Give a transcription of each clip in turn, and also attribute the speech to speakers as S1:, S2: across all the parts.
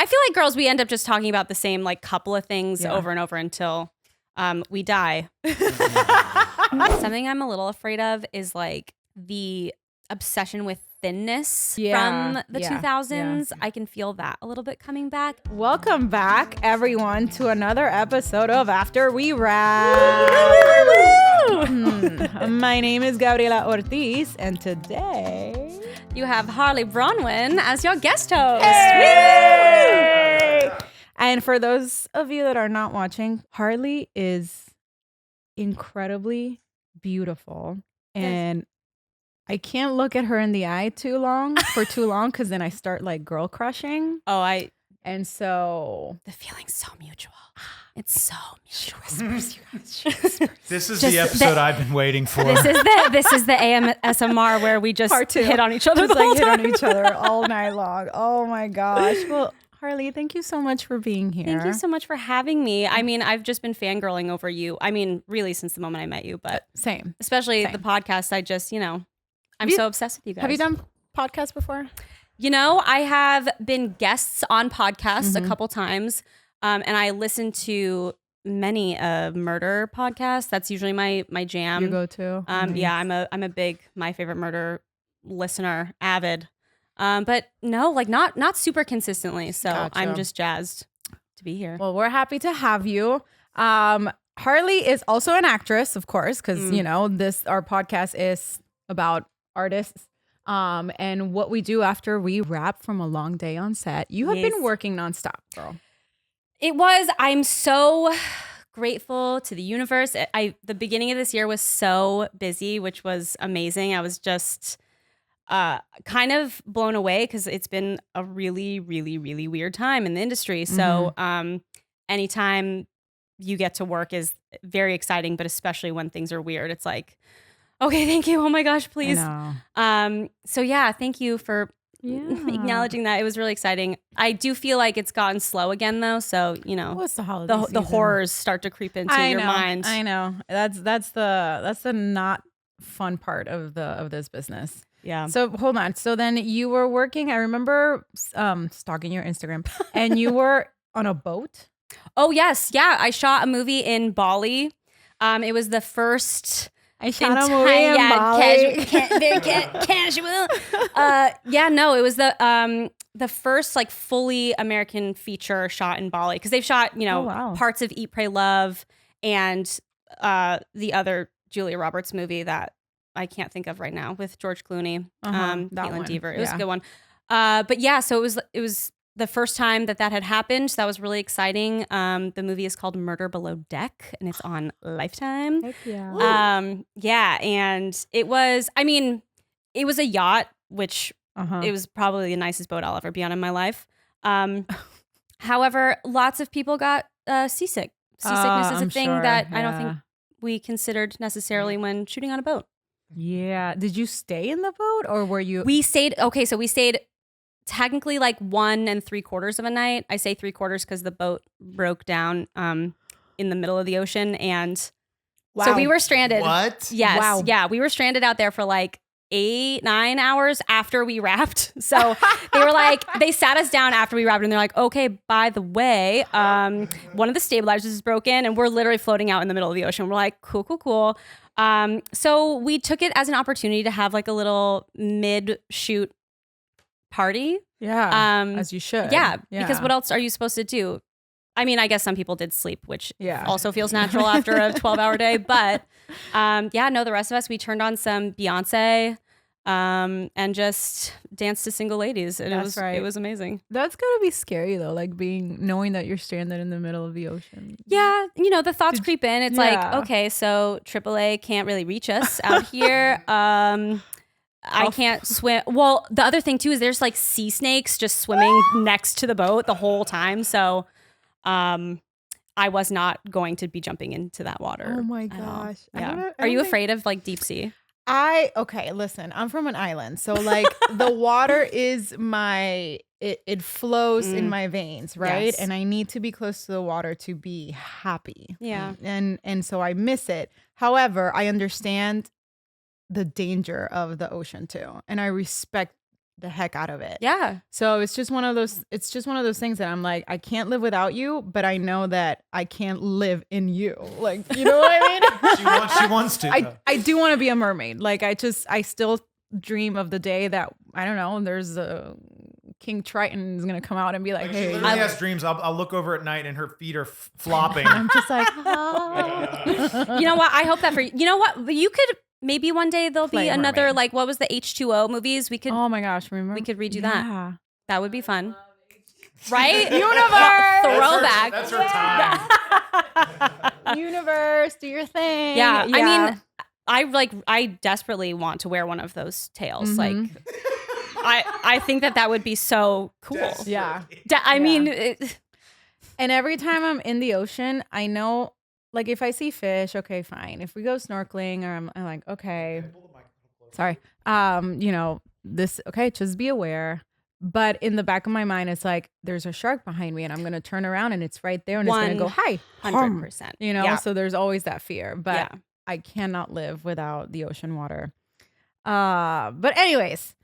S1: I feel like girls, we end up just talking about the same like couple of things over and over until we die. Something I'm a little afraid of is like the obsession with thinness from the 2000s. I can feel that a little bit coming back.
S2: Welcome back, everyone, to another episode of After We Wrap. My name is Gabriella Ortiz, and today
S1: you have Harley Bronwyn as your guest host.
S2: Hey! And for those of you that are not watching, Harley is incredibly beautiful, and I can't look at her in the eye for too long because then I start like girl crushing. And so
S1: the feeling's so mutual. It's so mutual.
S3: This is the episode I've been waiting for.
S1: This is the AMSMR where we just hit on each other
S2: hit on each other all night long. Oh my gosh. Well, Harley, thank you so much for being here.
S1: Thank you so much for having me. I mean, I've just been fangirling over you. I mean, really since the moment I met you, but
S2: same.
S1: Especially the podcast. I just, I'm so obsessed with you guys.
S2: Have you done podcasts before?
S1: I have been guests on podcasts a couple times, and I listen to many murder podcasts. That's usually my jam.
S2: Your go-to.
S1: Nice. Yeah, I'm a big My Favorite Murder listener, avid. But no, like not super consistently. So gotcha. I'm just jazzed to be here.
S2: Well, we're happy to have you. Harley is also an actress, of course, because our podcast is about artists. And what we do after we wrap from a long day on set. You have been working nonstop, girl.
S1: I'm so grateful to the universe. The beginning of this year was so busy, which was amazing. I was just kind of blown away because it's been a really, really, really weird time in the industry. So anytime you get to work is very exciting, but especially when things are weird, it's like, okay, thank you. Oh my gosh, please. So yeah, thank you for acknowledging that. It was really exciting. I do feel like it's gotten slow again though. So,
S2: what's the holiday season?
S1: The horrors start to creep into your mind.
S2: I know. That's the not fun part of this business.
S1: Yeah.
S2: So hold on. So then you were working, I remember stalking your Instagram, and you were on a boat?
S1: Oh yes. Yeah. I shot a movie in Bali. It was the first
S2: I shot a movie in Bali.
S1: Very casual. It was the first like fully American feature shot in Bali because they've shot parts of Eat, Pray, Love and the other Julia Roberts movie that I can't think of right now with George Clooney, Caitlin Dever. It was a good one. But yeah, so it was the first time that had happened. So that was really exciting. The movie is called Murder Below Deck, and it's on Lifetime.
S2: Heck yeah.
S1: And it was a yacht, which it was probably the nicest boat I'll ever be on in my life. However, lots of people got seasick. Seasickness is a thing that I don't think we considered necessarily when shooting on a boat.
S2: Yeah. Did you stay in the boat or were you?
S1: We stayed technically like 1 3/4 of a night. I say 3/4 because the boat broke down in the middle of the ocean, and so we were stranded.
S3: What?
S1: Yes.
S2: Wow.
S1: Yeah, we were stranded out there for like 8-9 hours after we wrapped. So they sat us down after we wrapped, and they're like, okay, by the way, one of the stabilizers is broken, and we're literally floating out in the middle of the ocean. We're like, cool. So we took it as an opportunity to have like a little mid-shoot party.
S2: Yeah. As you should.
S1: Yeah. Because what else are you supposed to do? I mean, I guess some people did sleep, which also feels natural after a 12-hour day. But the rest of us, we turned on some Beyonce and just danced to Single Ladies. And it was amazing.
S2: That's gotta be scary though, like knowing that you're stranded in the middle of the ocean.
S1: Yeah, the thoughts creep in. It's like, okay, so AAA can't really reach us out here. I can't swim. Well, the other thing too is there's like sea snakes just swimming next to the boat the whole time. So I was not going to be jumping into that water.
S2: Oh my gosh.
S1: Yeah. Are you afraid of like deep sea?
S2: Listen, I'm from an island. So like the water is it flows in my veins, right?
S1: Yes.
S2: And I need to be close to the water to be happy.
S1: Yeah.
S2: And so I miss it. However, I understand the danger of the ocean too. And I respect the heck out of it.
S1: Yeah.
S2: So it's just one of those things that I'm like, I can't live without you, but I know that I can't live in you. Like, you know what I
S3: mean? She wants to.
S2: I do want to be a mermaid. Like I still dream of the day that, I don't know, there's a King Triton is going to come out and be like, hey.
S3: She literally has dreams. I'll look over at night and her feet are flopping.
S2: I'm just like, oh.
S1: You know what? I hope that for you. You know what? You could, maybe one day there'll be another,
S2: mermaid.
S1: like, what was the H2O movies? We could.
S2: Oh my gosh, remember?
S1: We could redo that. That would be fun. Right?
S2: Universe!
S1: Throwback.
S3: That's her time.
S2: Universe, do your thing.
S1: Yeah. I mean, I desperately want to wear one of those tails. Like, I think that would be so cool.
S2: Yeah.
S1: I mean,
S2: and every time I'm in the ocean, I know, like, if I see fish, okay, fine. If we go snorkeling, or I'm like, okay, sorry, you know, this, okay, just be aware. But in the back of my mind, it's like, there's a shark behind me, and I'm gonna turn around, and it's right there, and it's gonna go, hi,
S1: 100%.
S2: You know, so there's always that fear. But
S1: yeah.
S2: I cannot live without the ocean water. But anyways.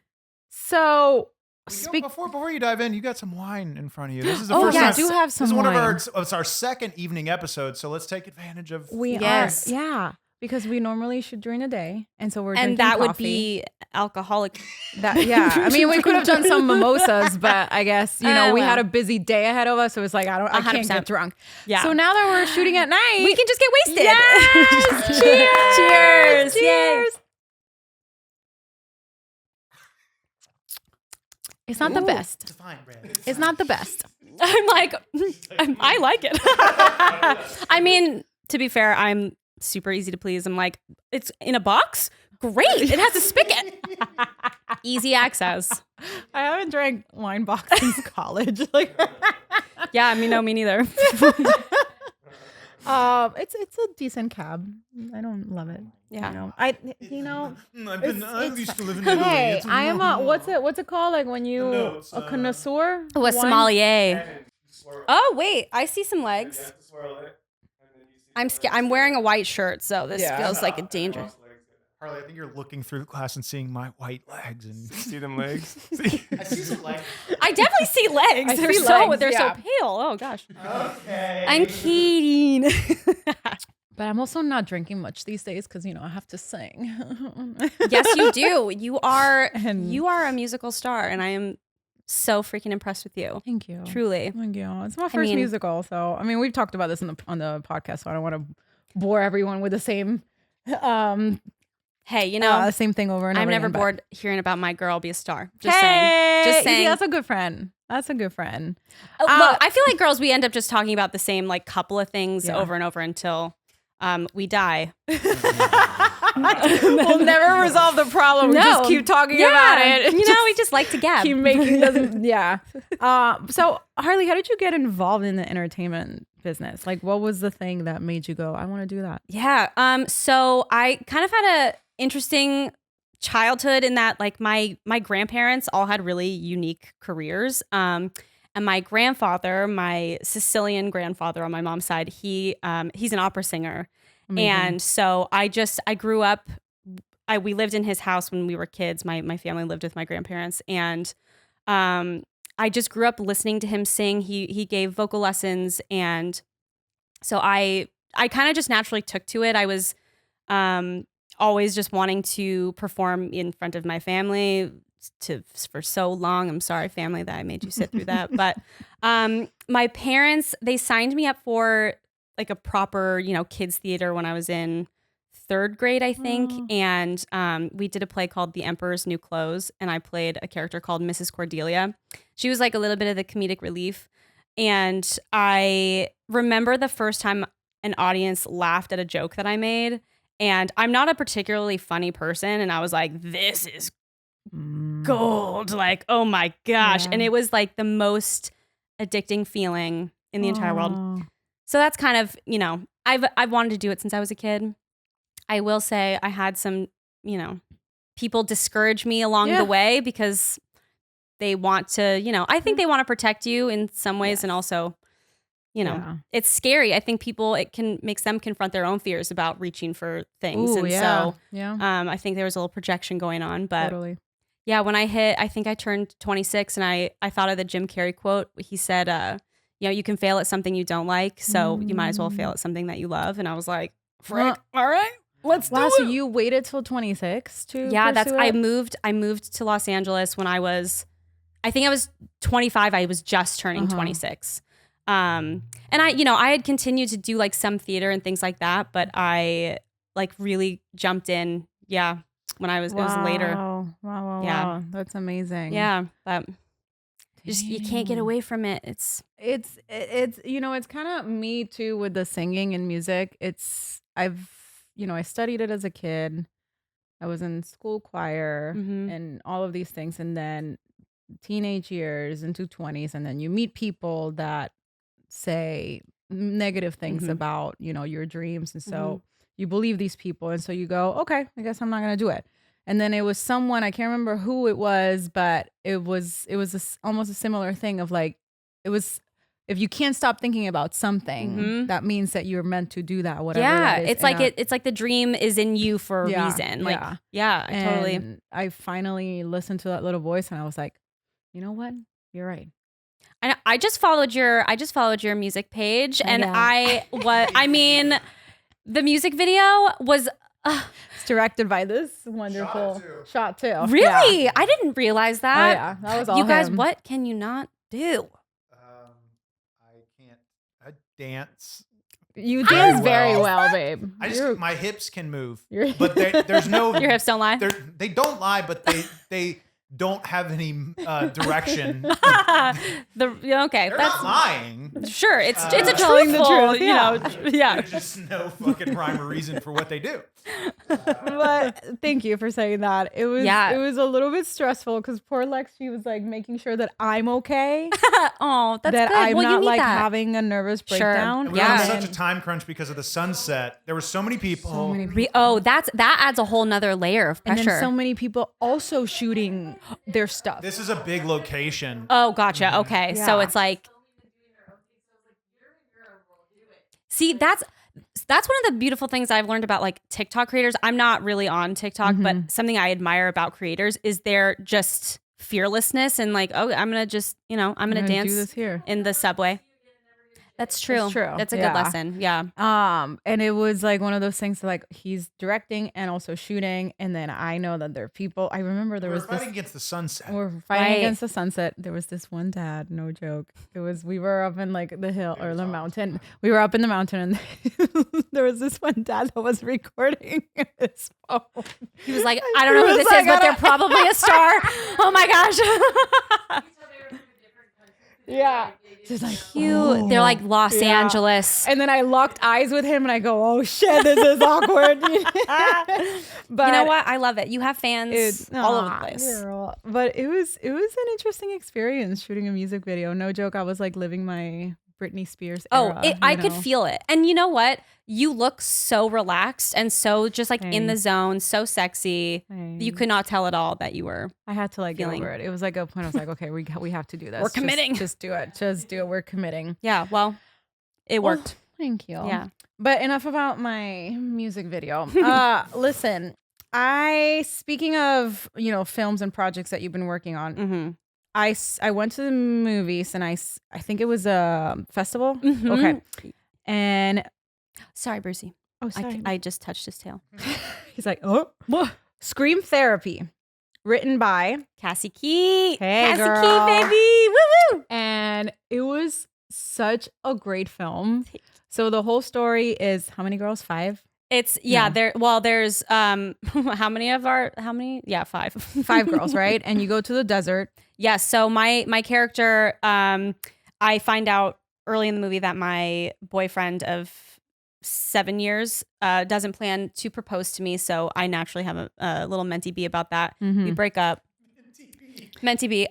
S2: So
S3: before you dive in, you got some wine in front of you. This is the
S2: first
S3: time.
S2: I do have some
S3: This is one
S2: wine.
S3: of it's our second evening episode, so let's take advantage of.
S2: Yes, yeah, because we normally should during the day, and so we're drinking
S1: and that
S2: coffee.
S1: would be alcoholic.
S2: That I mean, we could have done some mimosas, but I guess you know we had a busy day ahead of us, so it's like I can't get drunk.
S1: Yeah.
S2: So now that we're shooting at night,
S1: we can just get wasted.
S2: Yes!
S1: Cheers!
S2: Cheers! Cheers! It's not the best.
S3: It's fine, Brandon.
S2: It's not the best.
S1: I'm like, I like it. I mean, to be fair, I'm super easy to please. I'm like, it's in a box? Great. It has a spigot. Easy access.
S2: I haven't drank wine box since college. Like,
S1: yeah, I mean, no, me neither.
S2: It's a decent cab. I don't love it.
S1: Yeah.
S2: I
S3: used to live in Italy.
S2: Hey, I am a what's it called? Like when you a connoisseur?
S1: Oh, a sommelier. Oh wait, I see some legs. I'm scared. I'm wearing a white shirt, so this feels like a danger.
S3: Harley, I think you're looking through glass and seeing my white legs and
S4: See them legs?
S3: I see some legs.
S1: I definitely see legs. They're
S2: see
S1: so
S2: legs,
S1: they're so
S2: yeah.
S1: pale. Oh gosh.
S3: Okay.
S1: I'm kidding.
S2: But I'm also not drinking much these days because you know I have to sing.
S1: Yes, you do. You are
S2: And-
S1: a musical star, and I am so freaking impressed with you.
S2: Thank you.
S1: Truly.
S2: Thank you. It's my first musical, so I mean we've talked about this on the podcast, so I don't want to bore everyone with the same
S1: Hey, you know,
S2: same thing over and over.
S1: I'm never
S2: again, but-
S1: bored hearing about my girl be a star. Just
S2: Hey,
S1: saying. Just saying.
S2: That's a good friend. That's a good friend.
S1: Look, I feel like girls, we end up just talking about the same like couple of things over and over until we die.
S2: We'll never resolve the problem. We just keep talking about it.
S1: You know, we just like to gab.
S2: Keep making doesn't. Yeah. So Harley, how did you get involved in the entertainment business? Like, what was the thing that made you go, I want to do that?
S1: Yeah. So I kind of had a interesting childhood in that like my grandparents all had really unique careers. And my grandfather, my Sicilian grandfather on my mom's side, he's an opera singer. Amazing. And so I grew up, we lived in his house when we were kids. My family lived with my grandparents, and I just grew up listening to him sing. He gave vocal lessons, and so I kind of just naturally took to it. I was always just wanting to perform in front of my family for so long. I'm sorry, family, that I made you sit through that. But my parents, they signed me up for like a proper, kids theater when I was in 3rd grade, I think. And we did a play called The Emperor's New Clothes, and I played a character called Mrs. Cordelia. She was like a little bit of the comedic relief. And I remember the first time an audience laughed at a joke that I made. And I'm not a particularly funny person. And I was like, this is gold. Like, oh my gosh.
S2: Yeah.
S1: And it was like the most addicting feeling in the entire world. So that's kind of, I've wanted to do it since I was a kid. I will say I had some, people discourage me along the way because they want to, I think they want to protect you in some ways. And also, it's scary. I think it can make them confront their own fears about reaching for things.
S2: Ooh,
S1: and
S2: yeah.
S1: so I think there was a little projection going on, but
S2: totally.
S1: Yeah, when I think I turned 26 and I thought of the Jim Carrey quote. He said, you can fail at something you don't like, so you might as well fail at something that you love. And I was like, frick, all right, let's do it.
S2: So you waited till 26 to pursue it?
S1: I moved to Los Angeles when I think I was 25. I was just turning 26. And I had continued to do like some theater and things like that, but I like really jumped in. Yeah. When it was later.
S2: Wow. That's amazing.
S1: Yeah. But you can't get away from it. It's
S2: it's kind of me too with the singing and music. I studied it as a kid. I was in school choir and all of these things. And then teenage years into 20s. And then you meet people that say negative things about, your dreams. And so you believe these people. And so you go, okay, I guess I'm not going to do it. And then it was someone, I can't remember who it was, but it was almost a similar thing of like, it was, if you can't stop thinking about something, that means that you're meant to do that, whatever that is.
S1: It's like the dream is in you for a reason. Like, totally.
S2: I finally listened to that little voice and I was like, you know what? You're right.
S1: I just followed your music page and the music video was
S2: it's directed by this wonderful shot too.
S1: Really?
S2: Yeah.
S1: I didn't realize that.
S2: Oh, yeah, that was all
S1: you guys.
S2: him.
S1: What can you not do?
S3: I dance.
S2: You dance very well, babe.
S3: My hips can move, but there's no.
S1: Your hips don't lie.
S3: They don't lie, but they don't have any direction.
S1: They're
S3: not lying.
S1: Sure, it's a
S2: telling the
S1: truthful,
S2: truth.
S3: There's just no fucking rhyme or reason for what they do.
S2: But thank you for saying that. It was a little bit stressful because poor Lex, she was like making sure that I'm okay.
S1: Oh, that's
S2: that
S1: good.
S2: I'm not like
S1: that.
S2: having a nervous breakdown.
S3: And we were on such a time crunch because of the sunset. There were so many people.
S1: That adds a whole nother layer of pressure.
S2: And then so many people also shooting their stuff.
S3: This is a big location.
S1: Oh, gotcha. Okay, so it's like, see, that's one of the beautiful things I've learned about like TikTok creators. I'm not really on TikTok, but something I admire about creators is their just fearlessness and like, oh, I'm gonna just, I'm gonna dance
S2: do this here
S1: in the subway. That's true.
S2: It's true.
S1: That's a good lesson. Yeah.
S2: And it was like one of those things like he's directing and also shooting. And then I know that there are people. I remember there was
S3: fighting against the sunset.
S2: We're fighting against the sunset. There was this one dad, no joke. We were up in like the hill or the mountain. We were up in the mountain and there was this one dad that was recording his phone.
S1: He was like, I don't know who this is, but they're probably a star. Oh my gosh.
S2: Yeah. Just like
S1: they're like Los Angeles.
S2: And then I locked eyes with him and I go, oh shit, this is awkward. But
S1: you know what? I love it. You have fans all over the place.
S2: But it was an interesting experience shooting a music video. No joke. I was like living my Britney Spears era.
S1: I could feel it. And you know what? You look so relaxed and so just like in the zone, so sexy. You could not tell at all that you were.
S2: I had to like get over it. It was like a point. I was like, okay, we have to do this.
S1: We're committing.
S2: Just do it. Just do it. We're committing.
S1: Yeah. Well, it worked.
S2: Thank you.
S1: Yeah.
S2: But enough about my music video. Listen, speaking of, films and projects that you've been working on, I went to the movies and I think it was a festival. Okay. And
S1: sorry, Brucey.
S2: Oh, sorry.
S1: I just touched his tail.
S2: He's like, oh, Scream Therapy, written by
S1: Cassie Key.
S2: Hey,
S1: Cassie
S2: girl.
S1: Key, baby. Woo woo.
S2: And it was such a great film. So the whole story is how many girls? 5?
S1: It's there's how many? Yeah, 5.
S2: 5 girls, right? And you go to the desert.
S1: Yes. So my character, I find out early in the movie that my boyfriend of 7 years doesn't plan to propose to me. So I naturally have a little mentee bee about that. We break up. Mentee bee.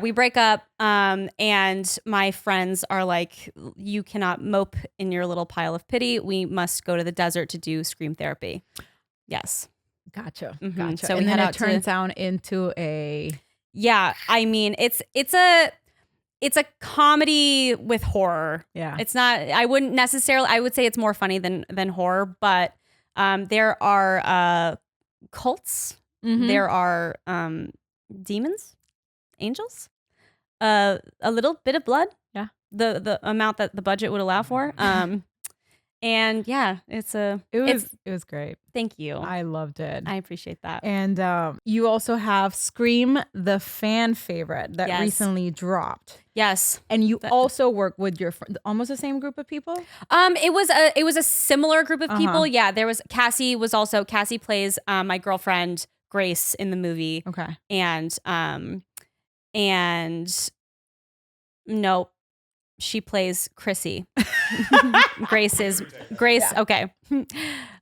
S1: We break up. And my friends are like, you cannot mope in your little pile of pity. We must go to the desert to do scream therapy. Yes.
S2: Gotcha.
S1: So
S2: and then it turns down into a.
S1: Yeah, I mean, it's a comedy with horror.
S2: Yeah.
S1: It's not, I would say it's more funny than horror, but there are cults. There are demons, angels, a little bit of blood.
S2: Yeah.
S1: The amount that the budget would allow for. And yeah, it
S2: was great.
S1: Thank you.
S2: I loved it.
S1: I appreciate that.
S2: And you also have Scream, the fan favorite that
S1: Yes.
S2: recently dropped.
S1: Yes.
S2: And you also work with your almost the same group of people?
S1: It was a similar group of people. Yeah, there was Cassie plays my girlfriend Grace in the movie.
S2: Okay.
S1: And nope. She plays Chrissy. Grace. Yeah. Okay.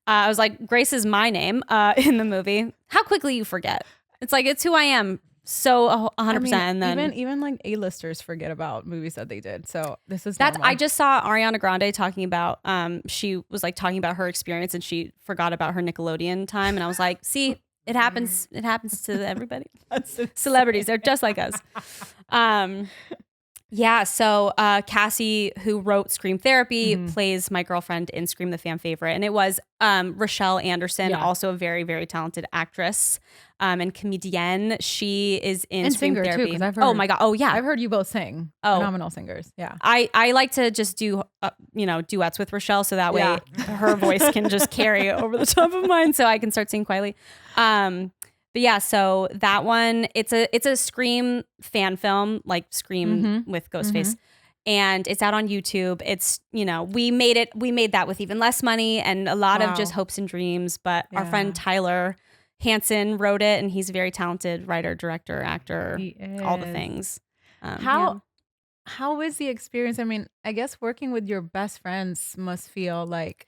S1: I was like, Grace is my name in the movie. How quickly you forget. It's like, it's who I am. So 100%. And then
S2: even like A-listers forget about movies that they did. So this is normal.
S1: I just saw Ariana Grande talking about, she was like talking about her experience and she forgot about her Nickelodeon time. And I was like, see, it happens. It happens to everybody. Celebrities. They're just like us. Yeah, so Cassie, who wrote Scream Therapy, plays my girlfriend in Scream, the fan favorite. And it was Rochelle Anderson, also a very, very talented actress and comedienne. She is in
S2: and
S1: Scream
S2: singer
S1: Therapy.
S2: Too, I've heard,
S1: oh my God. Oh yeah.
S2: I've heard you both sing. Phenomenal singers. Yeah.
S1: I like to just do, duets with Rochelle. So that way her voice can just carry over the top of mine so I can start singing quietly. But yeah, so that one, it's a Scream fan film, like Scream with Ghostface. And it's out on YouTube. It's, we made that with even less money and a lot of just hopes and dreams. But our friend Tyler Hansen wrote it, and he's a very talented writer, director, actor, all the things.
S2: How is the experience? I mean, I guess working with your best friends must feel like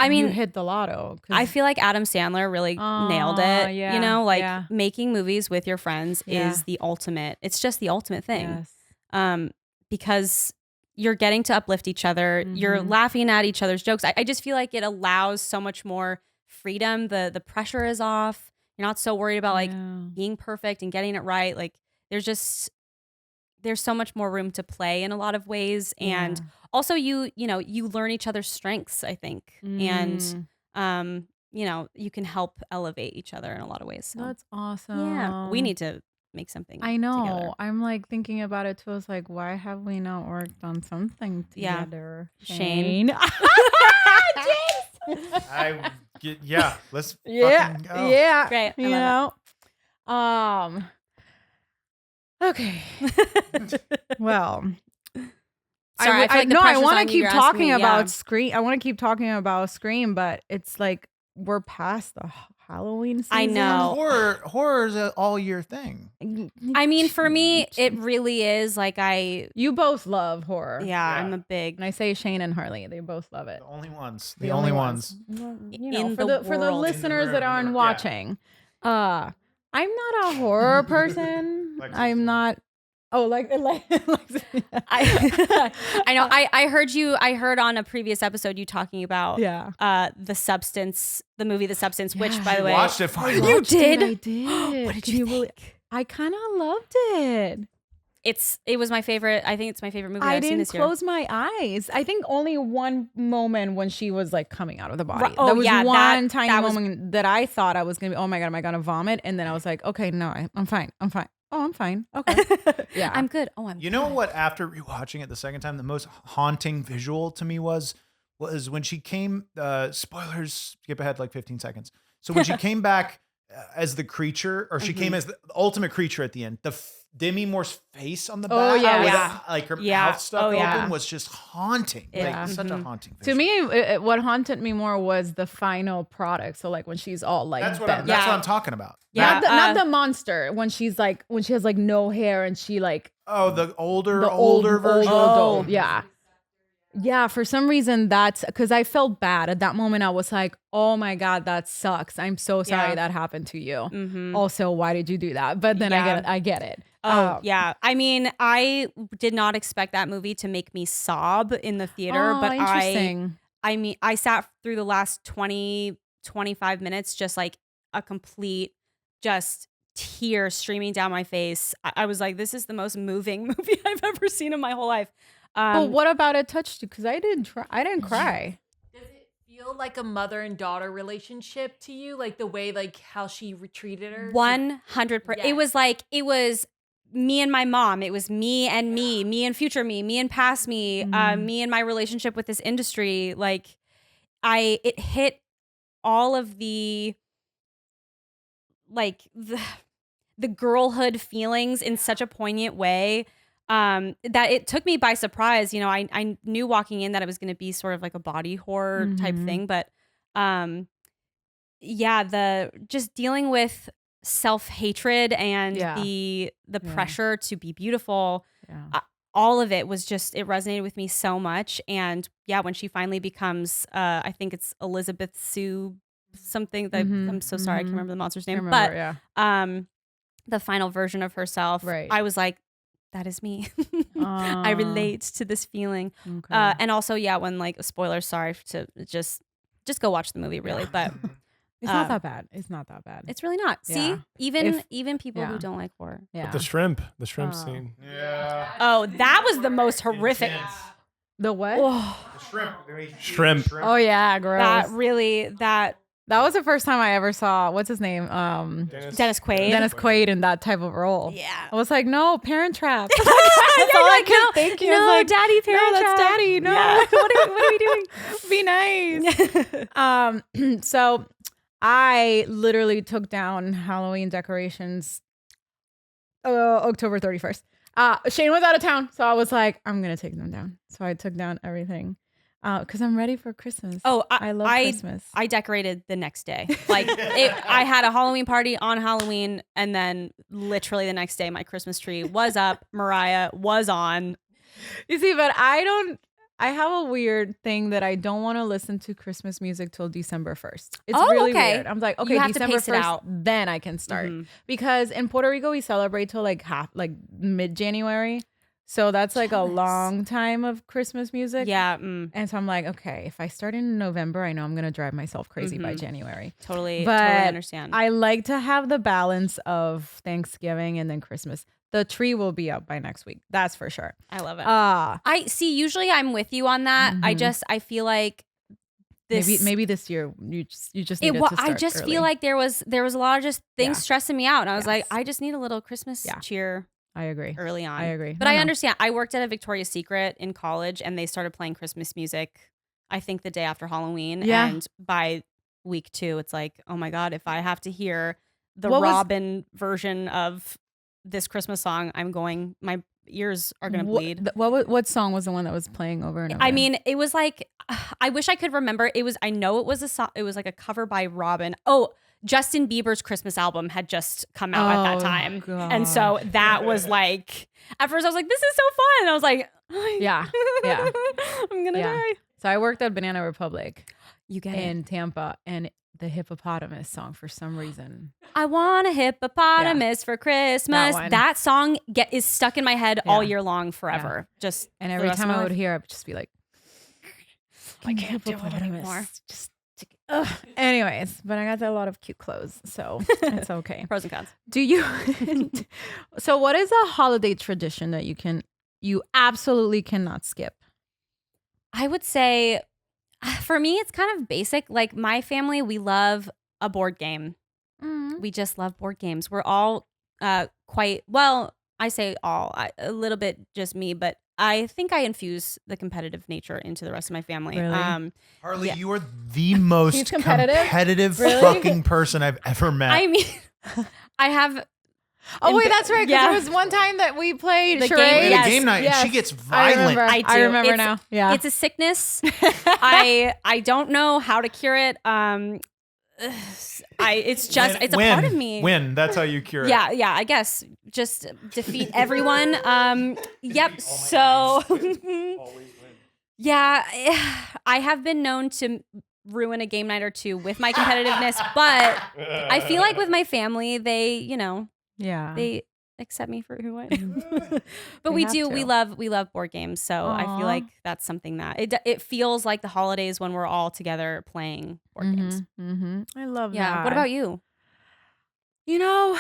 S2: you hit the lotto.
S1: I feel like Adam Sandler really nailed it.
S2: Yeah,
S1: making movies with your friends is the ultimate. It's just the ultimate thing. Yes. Because you're getting to uplift each other. You're laughing at each other's jokes. I just feel like it allows so much more freedom. The pressure is off. You're not so worried about being perfect and getting it right. Like there's so much more room to play in a lot of ways. And also you learn each other's strengths, I think. And, you can help elevate each other in a lot of ways. So.
S2: That's awesome.
S1: Yeah. We need to make something
S2: I know.
S1: together.
S2: I'm like thinking about it too. I was like, why have we not worked on something together?
S1: Shane.
S3: Let's
S2: yeah.
S3: fucking go.
S2: Yeah.
S1: Great.
S2: Okay. Well,
S1: Sorry,
S2: I want to keep talking about Scream. I want to keep talking about Scream, but it's like we're past the Halloween season.
S1: I know.
S3: Horror is an all year thing.
S1: I mean, for me, it really is like
S2: You both love horror.
S1: Yeah, I'm a big.
S2: And I say Shane and Harley, they both love it.
S3: The only ones. The only ones.
S2: For the listeners that aren't watching, I'm not a horror person. I'm not. Oh, I
S1: know. I heard on a previous episode you talking about The Substance, the movie The Substance, which by the way,
S3: watched it finally.
S1: You did?
S2: I did.
S1: What did you think?
S2: I kind of loved it.
S1: It was my favorite. I think it's my favorite movie I've seen this year.
S2: I didn't close my eyes. I think only one moment when she was like coming out of the body.
S1: Oh,
S2: that was one tiny
S1: that
S2: moment that I thought I was gonna be. Oh my God, am I gonna vomit? And then I was like, okay, no, I'm fine. I'm fine. Oh, I'm fine. Okay. Yeah.
S1: I'm good. Oh,
S3: You know what? After rewatching it the second time, the most haunting visual to me was when she came. Spoilers. Skip ahead like 15 seconds. So when she came back as the creature, or she came as the ultimate creature at the end, Demi Moore's face on the back, like her mouth stuck open, was just haunting. Like such a haunting visual.
S2: To me, what haunted me more was the final product. So like when she's all like,
S3: that's what I'm talking about.
S1: Yeah,
S2: not the monster. When she has like no hair and she like
S3: the older version.
S2: Adult. Yeah, for some reason that's because I felt bad at that moment. I was like, oh my God, that sucks. I'm so sorry that happened to you. Also, why did you do that? But then I get it.
S1: Yeah. I mean, I did not expect that movie to make me sob in the theater, but I sat through the last 20, 25 minutes, just like a complete, just tears streaming down my face. I was like, this is the most moving movie I've ever seen in my whole life.
S2: But what about it touched you? Because I didn't cry.
S4: Does it feel like a mother and daughter relationship to you? Like the way, like how she treated her?
S1: 100%.
S4: Yes.
S1: It was me and my mom. It was me and me and future me and past me, me and my relationship with this industry. Like it hit all of the, like the girlhood feelings in such a poignant way. That it took me by surprise. You know, I knew walking in that it was going to be sort of like a body horror type thing, but yeah, the just dealing with self-hatred and the pressure to be beautiful, all of it was just, it resonated with me so much. And yeah, when she finally becomes I think it's Elizabeth Sue something, that I'm so sorry, I can't remember the monster's name, but the final version of herself, I was like, that is me. I relate to this feeling. And also, yeah, when like, spoilers, sorry to just go watch the movie, really. But
S2: it's not that bad. It's not that bad.
S1: It's really not. See, even people who don't like horror.
S2: Yeah.
S5: But the shrimp scene.
S3: Yeah.
S1: Oh, that was the most horrific.
S3: Intense.
S2: The what?
S1: Oh,
S3: The shrimp.
S5: Shrimp.
S2: Oh yeah, gross.
S1: That
S2: was the first time I ever saw, what's his name?
S1: Dennis Quaid.
S2: Dennis Quaid in that type of role.
S1: Yeah.
S2: I was like, no, Parent Trap. That's all I kept thinking.
S1: No,
S2: I was like,
S1: Daddy, Parent
S2: no,
S1: Trap.
S2: that's Daddy. No,
S1: Yeah.
S2: what are we doing? Be nice. So I literally took down Halloween decorations October 31st. Shane was out of town, so I was like, I'm gonna take them down. So I took down everything. Because I'm ready for Christmas.
S1: Oh,
S2: I love Christmas.
S1: I decorated the next day. Like I had a Halloween party on Halloween, and then literally the next day, my Christmas tree was up. Mariah was on.
S2: You see, but I have a weird thing that I don't want to listen to Christmas music till December 1st. It's really weird. I'm like, okay,
S1: you have
S2: December
S1: to pace
S2: 1st,
S1: it out.
S2: then I can start. Because in Puerto Rico, we celebrate till like mid-January. So that's like a long time of Christmas music.
S1: Yeah.
S2: And so I'm like, okay, if I start in November, I know I'm going to drive myself crazy by January.
S1: Totally understand.
S2: I like to have the balance of Thanksgiving and then Christmas. The tree will be up by next week. That's for sure.
S1: I love it. I see. Usually I'm with you on that. I feel like this.
S2: Maybe this year you just needed to start
S1: I just
S2: early.
S1: feel like there was a lot of just things stressing me out. And I was like, I just need a little Christmas cheer.
S2: I agree.
S1: Early on.
S2: I agree.
S1: But I understand. I worked at a Victoria's Secret in college, and they started playing Christmas music, I think the day after Halloween.
S2: Yeah.
S1: And by week 2, it's like, oh my God, if I have to hear the Robin version of this Christmas song, my ears are going to bleed.
S2: What song was the one that was playing over and over?
S1: I mean, it was like, I wish I could remember. I know it was a song. It was like a cover by Robin. Oh, Justin Bieber's Christmas album had just come out at that time.
S2: God.
S1: And so that was like, at first I was like, this is so fun. And I was like,
S2: yeah.
S1: I'm going to die.
S2: So I worked at Banana Republic
S1: in
S2: Tampa, and the hippopotamus song, for some reason.
S1: I want a hippopotamus for Christmas. That song is stuck in my head all year long, forever.
S2: And every time I would hear it, I would just be like,
S1: I can't do it anymore.
S2: Anyways, but I got a lot of cute clothes, so it's okay.
S1: Pros and cons.
S2: Do you? So, what is a holiday tradition that you absolutely cannot skip?
S1: I would say, for me, it's kind of basic. Like my family, we love a board game. We just love board games. We're all quite well. I say all, a little bit just me, but I think I infuse the competitive nature into the rest of my family.
S2: Really?
S3: Harley, you are the most competitive
S2: Really?
S3: fucking person I've ever met.
S1: I mean, I have.
S2: Oh wait, that's right. Because there was one time that we played
S1: The
S2: charades.
S1: game-
S3: game night, and she gets violent.
S2: I remember now. Yeah,
S1: It's a sickness. I don't know how to cure it. It's a part of me.
S3: Win. That's how you cure it.
S1: Yeah, I guess just defeat everyone. Yep. So, yeah, I have been known to ruin a game night or two with my competitiveness, but I feel like with my family, they accept me for who I am. But we love board games, so I feel like that's something that it feels like the holidays when we're all together playing board games.
S2: I love that.
S1: Yeah. What about you?
S2: You know,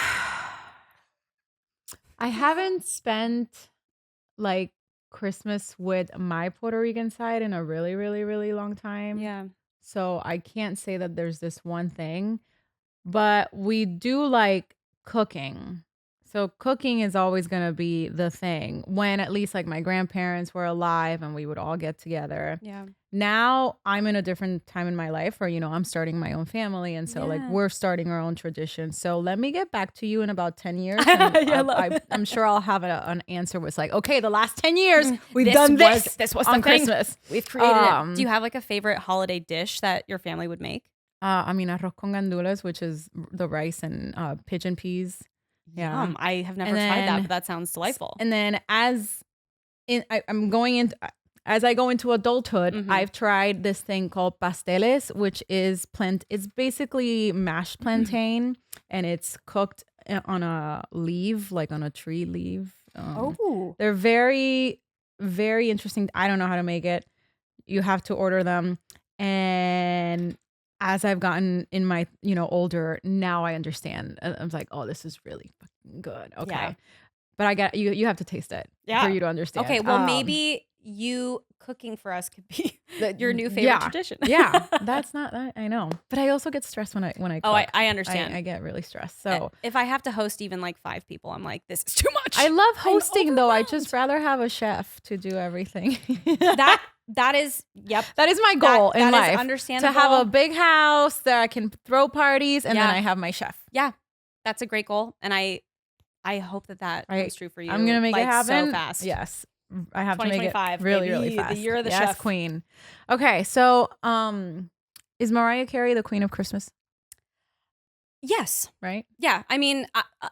S2: I haven't spent like Christmas with my Puerto Rican side in a really, really, really long time.
S1: Yeah.
S2: So I can't say that there's this one thing, but we do like cooking. So cooking is always going to be the thing when at least like my grandparents were alive and we would all get together.
S1: Yeah.
S2: Now I'm in a different time in my life where, you know, I'm starting my own family. And so like
S1: Yeah.
S2: we're starting our own tradition. So let me get back to you in about 10 years. And I'm sure I'll have an answer with like, okay, the last 10 years we've done this.
S1: This was
S2: on
S1: the thing.
S2: Christmas.
S1: We've created
S2: Um,
S1: it. Do you have like a favorite holiday dish that your family would make?
S2: I mean, arroz con gandules, which is the rice and pigeon peas. Yeah.
S1: I have never
S2: And
S1: tried that,
S2: then-
S1: but that sounds delightful.
S2: And then I'm going into as I go into adulthood,
S1: Mhm.
S2: I've tried this thing called pasteles, which is it's basically mashed plantain and it's cooked on a leaf, like on a tree leaf. They're very, very interesting. I don't know how to make it. You have to order them. And as I've gotten in my, you know, older, now I understand. I was like, oh, this is really fucking good. Okay.
S1: Yeah.
S2: But I got you have to taste it
S1: Yeah.
S2: for you to understand.
S1: Okay, well, maybe you cooking for us could be your new favorite
S2: yeah.
S1: tradition.
S2: Yeah. That's not that I know. But I also get stressed when I cook.
S1: Oh, I understand.
S2: I get really stressed. So
S1: if I have to host even like 5 people, I'm like, this is too much.
S2: I love
S1: I'm
S2: hosting though. I
S1: overwhelmed.
S2: just rather have a chef to do everything.
S1: that is, yep.
S2: That is my goal in
S1: that is
S2: life.
S1: understandable.
S2: To have a big house that I can throw parties and then
S1: Yeah.
S2: I have my chef.
S1: Yeah, that's a great goal, and I hope that comes true for you.
S2: I'm gonna make
S1: like,
S2: it happen
S1: so fast.
S2: Yes, I have to make it
S1: 2025,
S2: really,
S1: baby,
S2: really
S1: the
S2: fast.
S1: year of the
S2: yes,
S1: chef.
S2: queen. Okay, so is Mariah Carey the queen of Christmas?
S1: Yes.
S2: Right?
S1: Yeah. I mean,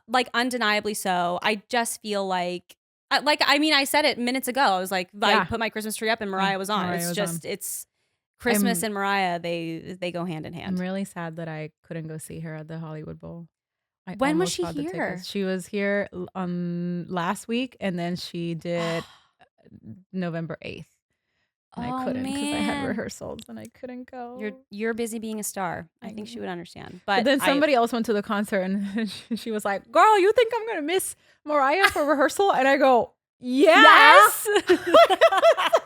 S1: like undeniably so. I just feel like I said it minutes ago. I was like,
S2: Yeah.
S1: I put my Christmas tree up and Mariah was on.
S2: Mariah
S1: It's
S2: was
S1: just
S2: on.
S1: it's Christmas and Mariah. They go hand in hand.
S2: I'm really sad that I couldn't go see her at the Hollywood Bowl. I
S1: When was
S2: almost
S1: she
S2: bought the
S1: here?
S2: tickets. She was here last week, and then she did November 8th. And I couldn't because I had rehearsals and I couldn't go.
S1: You're busy being a star. I think she would understand. But
S2: then somebody else went to the concert and she was like, "Girl, you think I'm gonna miss Mariah for rehearsal?" And I go, "Yeah,
S1: Yes.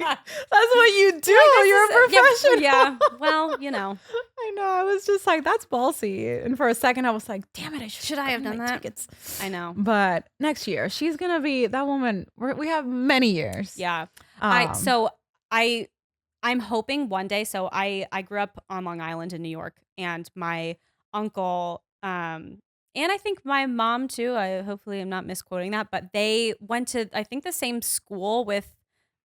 S2: that's what you do. You're a professional."
S1: Yeah. Well, you know.
S2: I know. I was just like, "That's ballsy." And for a second, I was like, "Damn it!
S1: Should I have done that?
S2: Tickets.
S1: I know.
S2: But next year, she's gonna be that woman. We have many years.
S1: Yeah. I'm hoping one day. So I grew up on Long Island in New York, and my uncle, and I think my mom too. Hopefully I'm not misquoting that, but they went to I think the same school with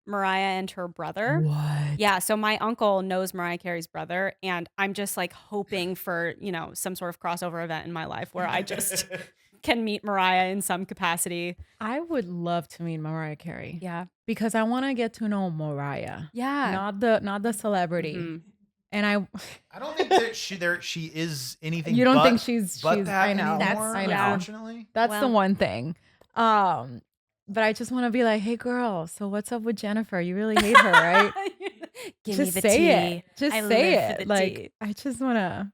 S1: Mariah and her brother.
S2: What?
S1: Yeah. So my uncle knows Mariah Carey's brother, and I'm just like hoping for some sort of crossover event in my life where I just can meet Mariah in some capacity.
S2: I would love to meet Mariah Carey.
S1: Yeah.
S2: Because I want to get to know Mariah.
S1: Yeah.
S2: Not the celebrity.
S1: Mhm.
S2: And
S3: I don't think that she is anything.
S2: You don't
S3: but,
S2: think she's
S3: that
S2: I know.
S3: anymore,
S2: I know.
S3: Unfortunately,
S2: That's the
S1: Well.
S2: one thing. But I just want to be like, "Hey girl, so what's up with Jennifer? You really hate her, right?"
S1: Give
S2: just
S1: me the
S2: say
S1: tea.
S2: it. Just
S1: I
S2: say
S1: live for
S2: it.
S1: the
S2: Like
S1: tea.
S2: I just want to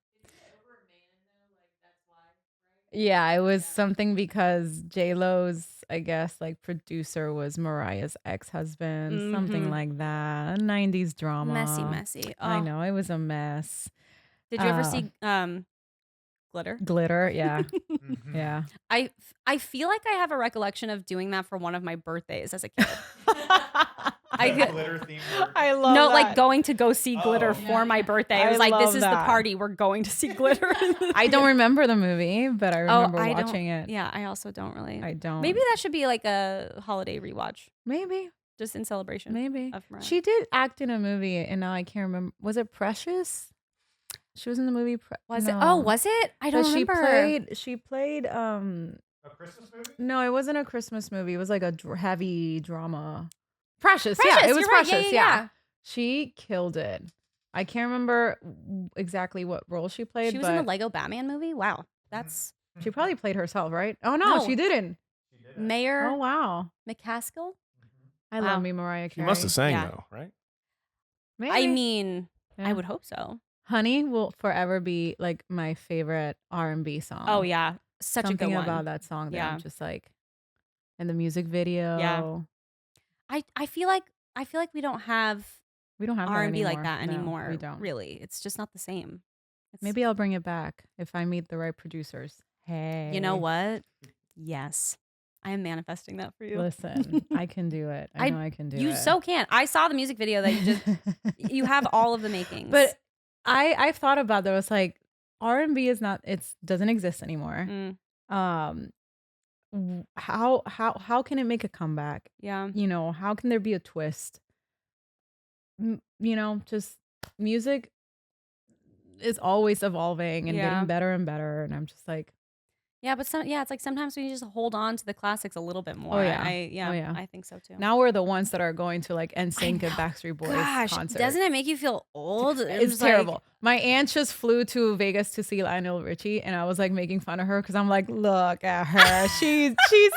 S2: Yeah, it was something because J-Lo's, I guess, like producer was Mariah's ex-husband, something
S1: Mhm.
S2: like that. 90s drama.
S1: Messy.
S2: I
S1: Oh.
S2: know, it was a mess.
S1: Did you ever see Glitter?
S2: Glitter, yeah.
S3: Mhm.
S2: Yeah.
S1: I feel like I have a recollection of doing that for one of my birthdays as a kid. I
S3: The
S1: get-
S3: glitter theme. birthday.
S2: I love
S1: No,
S2: that.
S1: like going to go see Glitter
S3: Oh.
S1: for my birthday.
S2: I
S1: It was like,
S2: love
S1: this is
S2: that.
S1: the party. We're going to see Glitter.
S2: I don't remember the movie, but I remember
S1: I don't-
S2: watching it.
S1: Yeah, I also don't really.
S2: I don't.
S1: Maybe that should be like a holiday rewatch,
S2: Maybe.
S1: just in celebration.
S2: Maybe.
S1: Of Mariah.
S2: She did act in a movie, and now I can't remember. Was it Precious? She was in the movie.
S1: Was it? Oh, was it? I don't
S2: But
S1: remember.
S2: She played.
S3: A Christmas movie.
S2: No, it wasn't a Christmas movie. It was like a heavy drama. Precious.
S1: Precious,
S2: Yeah, it was
S1: you're right.
S2: Precious.
S1: Yeah.
S2: She killed it. I can't remember exactly what role she played.
S1: She was in the
S2: but
S1: Lego Batman movie. Wow, that's
S2: She probably played herself, right? Oh no,
S1: No.
S2: she didn't.
S3: She did it.
S1: Mayor
S2: Oh wow.
S1: McCaskill.
S2: I
S1: Wow.
S2: love me Mariah
S5: She
S2: Carey.
S5: must have sang
S1: Yeah.
S5: though, right?
S2: Maybe.
S1: I mean, I
S2: Yeah.
S1: would hope so.
S2: Honey will forever be like my favorite R&B song.
S1: Oh yeah, such
S2: Something
S1: a good one.
S2: about that song that
S1: Yeah.
S2: I'm just like, and the music video.
S1: I feel like we don't have
S2: We don't have that
S1: R&B like
S2: anymore.
S1: that
S2: No,
S1: anymore.
S2: we don't.
S1: Really, it's just not the same.
S2: Maybe I'll bring it back if I meet the right producers. Hey,
S1: You know what? Yes, I am manifesting that for you.
S2: Listen, I can do it. I know I can do it.
S1: You so can. I saw the music video that you just. You have all of the makings.
S2: But I've thought about that. It's like R&B is not. It's doesn't exist anymore.
S1: Mm,
S2: How can it make a comeback?
S1: yeah.
S2: You know, how can there be a twist? You know, just music is always evolving and
S1: Yeah.
S2: getting better and better. And I'm just like,
S1: Yeah, but it's like sometimes we just hold on to the classics a little bit more.
S2: Oh, yeah.
S1: I think so too.
S2: now we're the ones that are going to like NSYNC and Backstreet Boys
S1: Gosh,
S2: concert.
S1: doesn't it make you feel old?
S2: It's terrible. My aunt just flew to Vegas to see Lionel Richie, and I was like making fun of her because I'm like, look at her. She's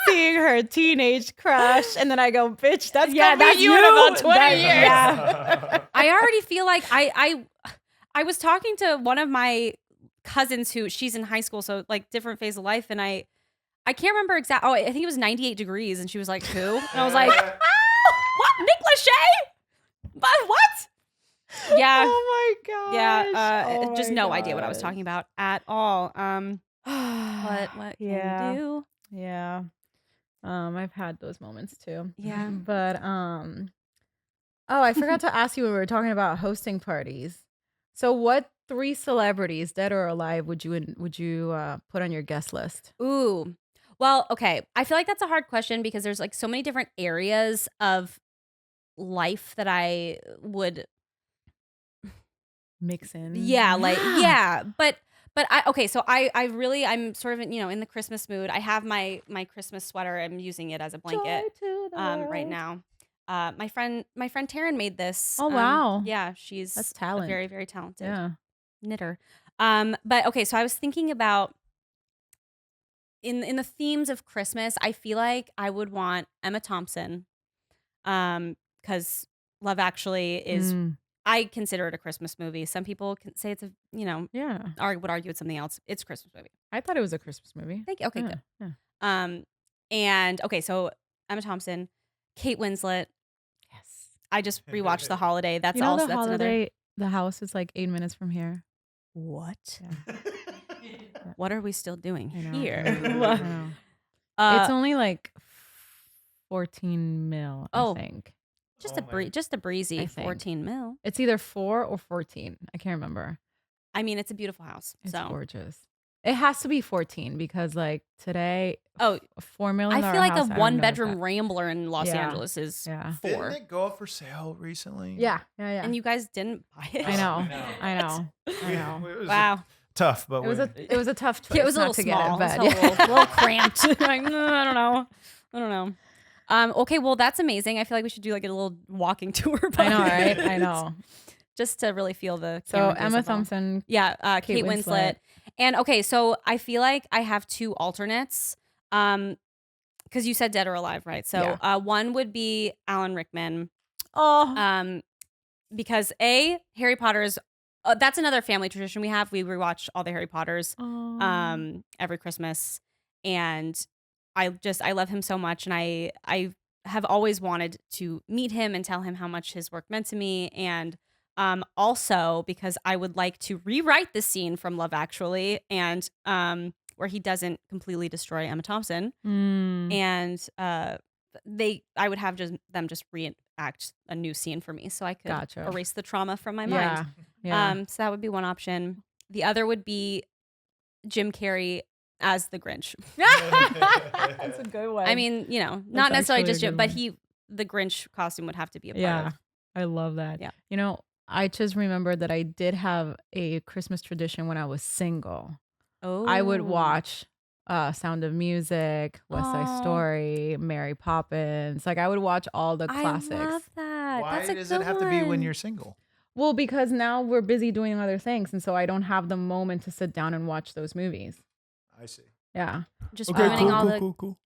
S2: seeing her teenage crush, and then I go, bitch, that's gonna be you in about 20 years.
S1: Yeah. I already feel like I was talking to one of my cousins who she's in high school, so like different phase of life, and I can't remember exactly. Oh, I think it was 98 Degrees, and she was like, who? And I was like, what? Nick Lachey? But what? Yeah.
S2: Oh my god.
S1: Yeah. Just no idea what I was talking about at all. What can
S2: Yeah.
S1: you do?
S2: Yeah. I've had those moments too.
S1: Yeah.
S2: But oh, I forgot to ask you when we were talking about hosting parties. So what 3 celebrities, dead or alive, would you put on your guest list?
S1: Ooh. Well, okay. I feel like that's a hard question because there's like so many different areas of life that I would
S2: Mix in.
S1: Yeah, like yeah, but I'm sort of in the Christmas mood. I have my Christmas sweater. I'm using it as a blanket right now. My friend Taryn made this.
S2: Oh wow.
S1: Yeah, she's
S2: That's talent.
S1: a very, very talented
S2: Yeah.
S1: knitter. But okay, so I was thinking about in the themes of Christmas, I feel like I would want Emma Thompson. Because Love Actually is I consider it a Christmas movie. Some people can say it's a,
S2: Yeah.
S1: would argue it's something else. It's a Christmas movie.
S2: I thought it was a Christmas movie.
S1: Thank you. Okay,
S2: Yeah,
S1: good.
S2: yeah.
S1: And okay, so Emma Thompson, Kate Winslet.
S2: Yes.
S1: I just rewatched The Holiday. That's
S2: You know,
S1: also
S2: The
S1: that's another.
S2: Holiday, the house is like 8 minutes from here.
S1: What?
S2: Yeah.
S1: What are we still doing
S2: I know.
S1: here?
S2: I know. It's only like 14 mil, I think.
S1: just a breezy
S2: I think.
S1: 14 mil.
S2: It's either 4 or 14. I can't remember.
S1: I mean, it's a beautiful house.
S2: It's
S1: so
S2: gorgeous. It has to be 14 because like today,
S1: Oh,
S2: $4 million.
S1: I feel like
S2: house,
S1: a
S2: I don't know if
S1: 1-bedroom
S2: that-
S1: Rambler in Los
S2: Yeah.
S1: Angeles is
S2: Yeah.
S1: 4.
S3: Didn't it go up for sale recently?
S2: Yeah.
S1: And you guys didn't buy it.
S2: I know.
S3: No.
S2: I know. I know.
S3: It was
S1: Wow.
S3: tough, but
S2: It was a tough choice.
S1: Yeah, it was a
S2: not
S1: little
S2: to
S1: small.
S2: get it,
S1: It
S2: but
S1: was a little cramped. Like, I don't know. Okay, well, that's amazing. I feel like we should do like a little walking tour.
S2: I know, right? I know.
S1: Just to really feel the.
S2: So
S1: camera
S2: Emma
S1: visible.
S2: Thompson.
S1: Yeah, Kate Winslet. And okay, so I feel like I have 2 alternates. Because you said dead or alive, right? So one would be Alan Rickman.
S2: Oh.
S1: Because Harry Potter is that's another family tradition we have. We rewatch all the Harry Potters every Christmas, and I love him so much, and I have always wanted to meet him and tell him how much his work meant to me, and also because I would like to rewrite the scene from Love Actually, and where he doesn't completely destroy Emma Thompson, and I would have them just reenact a new scene for me, so I could erase the trauma from my mind.
S2: Yeah.
S1: So that would be one option. The other would be Jim Carrey as the Grinch.
S2: That's a good one.
S1: I mean, not necessarily just Jim, but the Grinch costume would have to be a part of.
S2: I love that.
S1: Yeah.
S2: You know, I just remembered that I did have a Christmas tradition when I was single.
S1: Oh.
S2: I would watch Sound of Music, West Side Story, Mary Poppins. Like I would watch all the classics.
S1: I love that.
S3: Why
S1: That's a
S3: does
S1: good
S3: it have to be when
S1: one.
S3: you're single?
S2: Well, because now we're busy doing other things, and so I don't have the moment to sit down and watch those movies.
S3: I see.
S2: Yeah.
S1: Just ruining all the.
S5: Cool.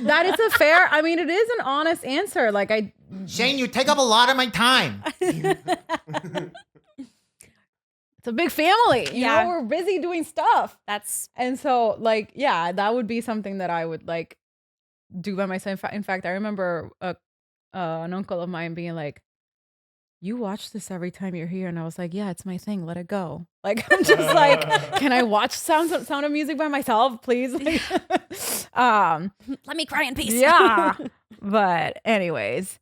S2: That is a fair, I mean, it is an honest answer. Like
S3: Shane, you take up a lot of my time.
S2: it's a big family. You know, we're busy doing stuff. And so like, yeah, that would be something that I would like do by myself. In fact, I remember an uncle of mine being like, you watch this every time you're here. And I was like, yeah, it's my thing. Let it go. Like, I'm just like, can I watch Sound of Music by myself, please? Like,
S1: Let me cry in peace.
S2: yeah. But anyways,